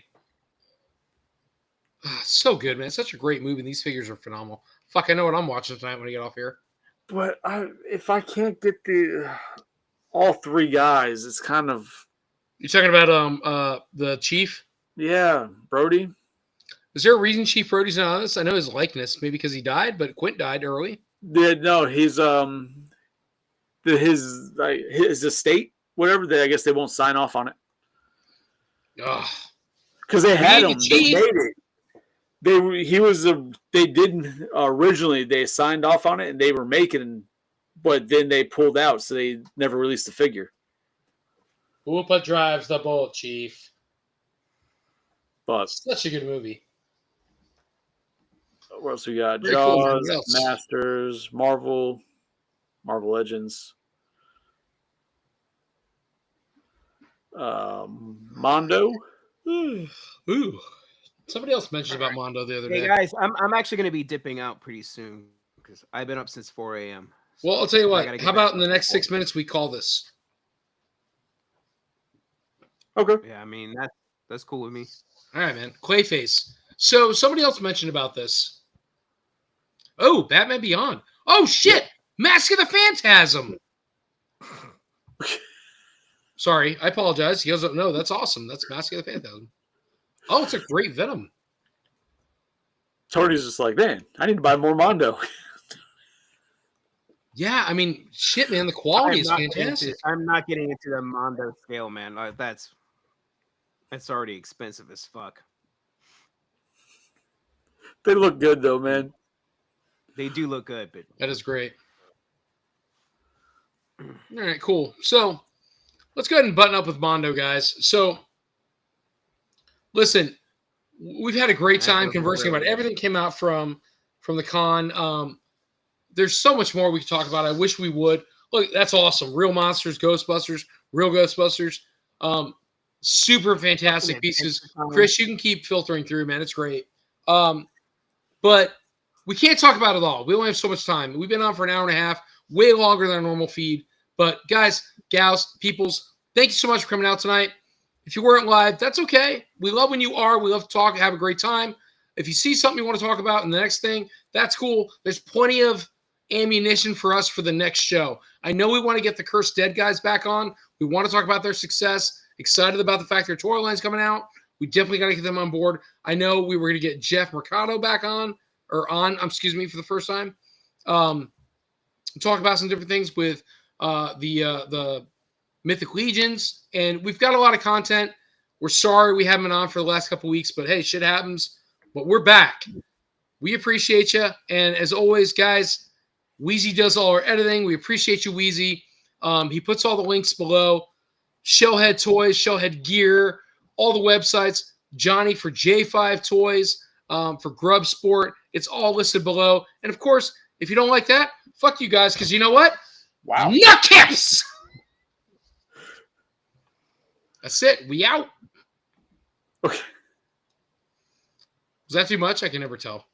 So good, man. It's such a great movie. And these figures are phenomenal. Fuck, I know what I'm watching tonight when I get off here.
But if I can't get all three guys, it's kind of
You're talking about the Chief?
yeah, Brody.
Is there a reason Chief Brody's not on this? I know his likeness, maybe because he died, but Quint died early.
Yeah, no, his estate. whatever. I guess they won't sign off on it
Ugh.
because they had
Maybe
him. They
Chief.
made it. They didn't originally. They signed off on it and they were making, but then they pulled out, so they never released the figure.
Whoopa drives the boat, Chief.
But
Such a good movie.
what else we got?
Very cool.
Jaws,
What else?
Masters, Marvel Legends, Mondo.
Ooh. Somebody else mentioned about Mondo the other
Hey
day.
guys, I'm actually gonna be dipping out pretty soon because I've been up since 4 a.m.
Well, I'll tell you
I
what.
gotta get
How
back
about in
to
the next
football.
6 minutes we call this?
Okay.
Yeah, I mean that's cool with me.
All right, man. Clayface. So somebody else mentioned about this. Oh, Batman Beyond. Oh shit! Mask of the Phantasm. Sorry, I apologize. He doesn't know. That's awesome. That's Mask of the Phantasm. Oh, it's a great Venom.
Tony's just like, man, I need to buy more Mondo.
Yeah, I mean, shit, man. The quality is fantastic.
I'm not getting into the Mondo scale, man. Like, that's already expensive as fuck.
They look good though, man.
They do look good, but
That is great. All right, cool. So let's go ahead and button up with Mondo, guys. So listen, we've had a great time conversing about everything that came out from the con. There's so much more we could talk about. I wish we would. Look, that's awesome. Real monsters, Ghostbusters, real Ghostbusters. Super fantastic pieces. Chris, you can keep filtering through, man. It's great. But we can't talk about it all. We only have so much time. We've been on for an hour and a half, way longer than our normal feed. But guys, gals, peoples, thank you so much for coming out tonight. If you weren't live, that's okay. We love when you are. We love to talk, have a great time. If you see something you want to talk about in the next thing, that's cool. There's plenty of ammunition for us for the next show. I know we want to get the Cursed Dead guys back on. We want to talk about their success. Excited about the fact their toy line's coming out. We definitely got to get them on board. I know we were going to get Jeff Mercado back on, for the first time. Talk about some different things with the Mythic Legions, and we've got a lot of content. We're sorry we haven't been on for the last couple weeks, but hey, shit happens. But we're back. We appreciate you, and as always, guys, Wheezy does all our editing. We appreciate you, Wheezy. He puts all the links below. Shellhead Toys, Shellhead Gear, all the websites. Johnny for J5 Toys, for Grub Sport. It's all listed below. And of course, if you don't like that, fuck you guys, because you know what?
Wow.
Nutcaps! That's it. We out.
Okay.
Was that too much? I can never tell.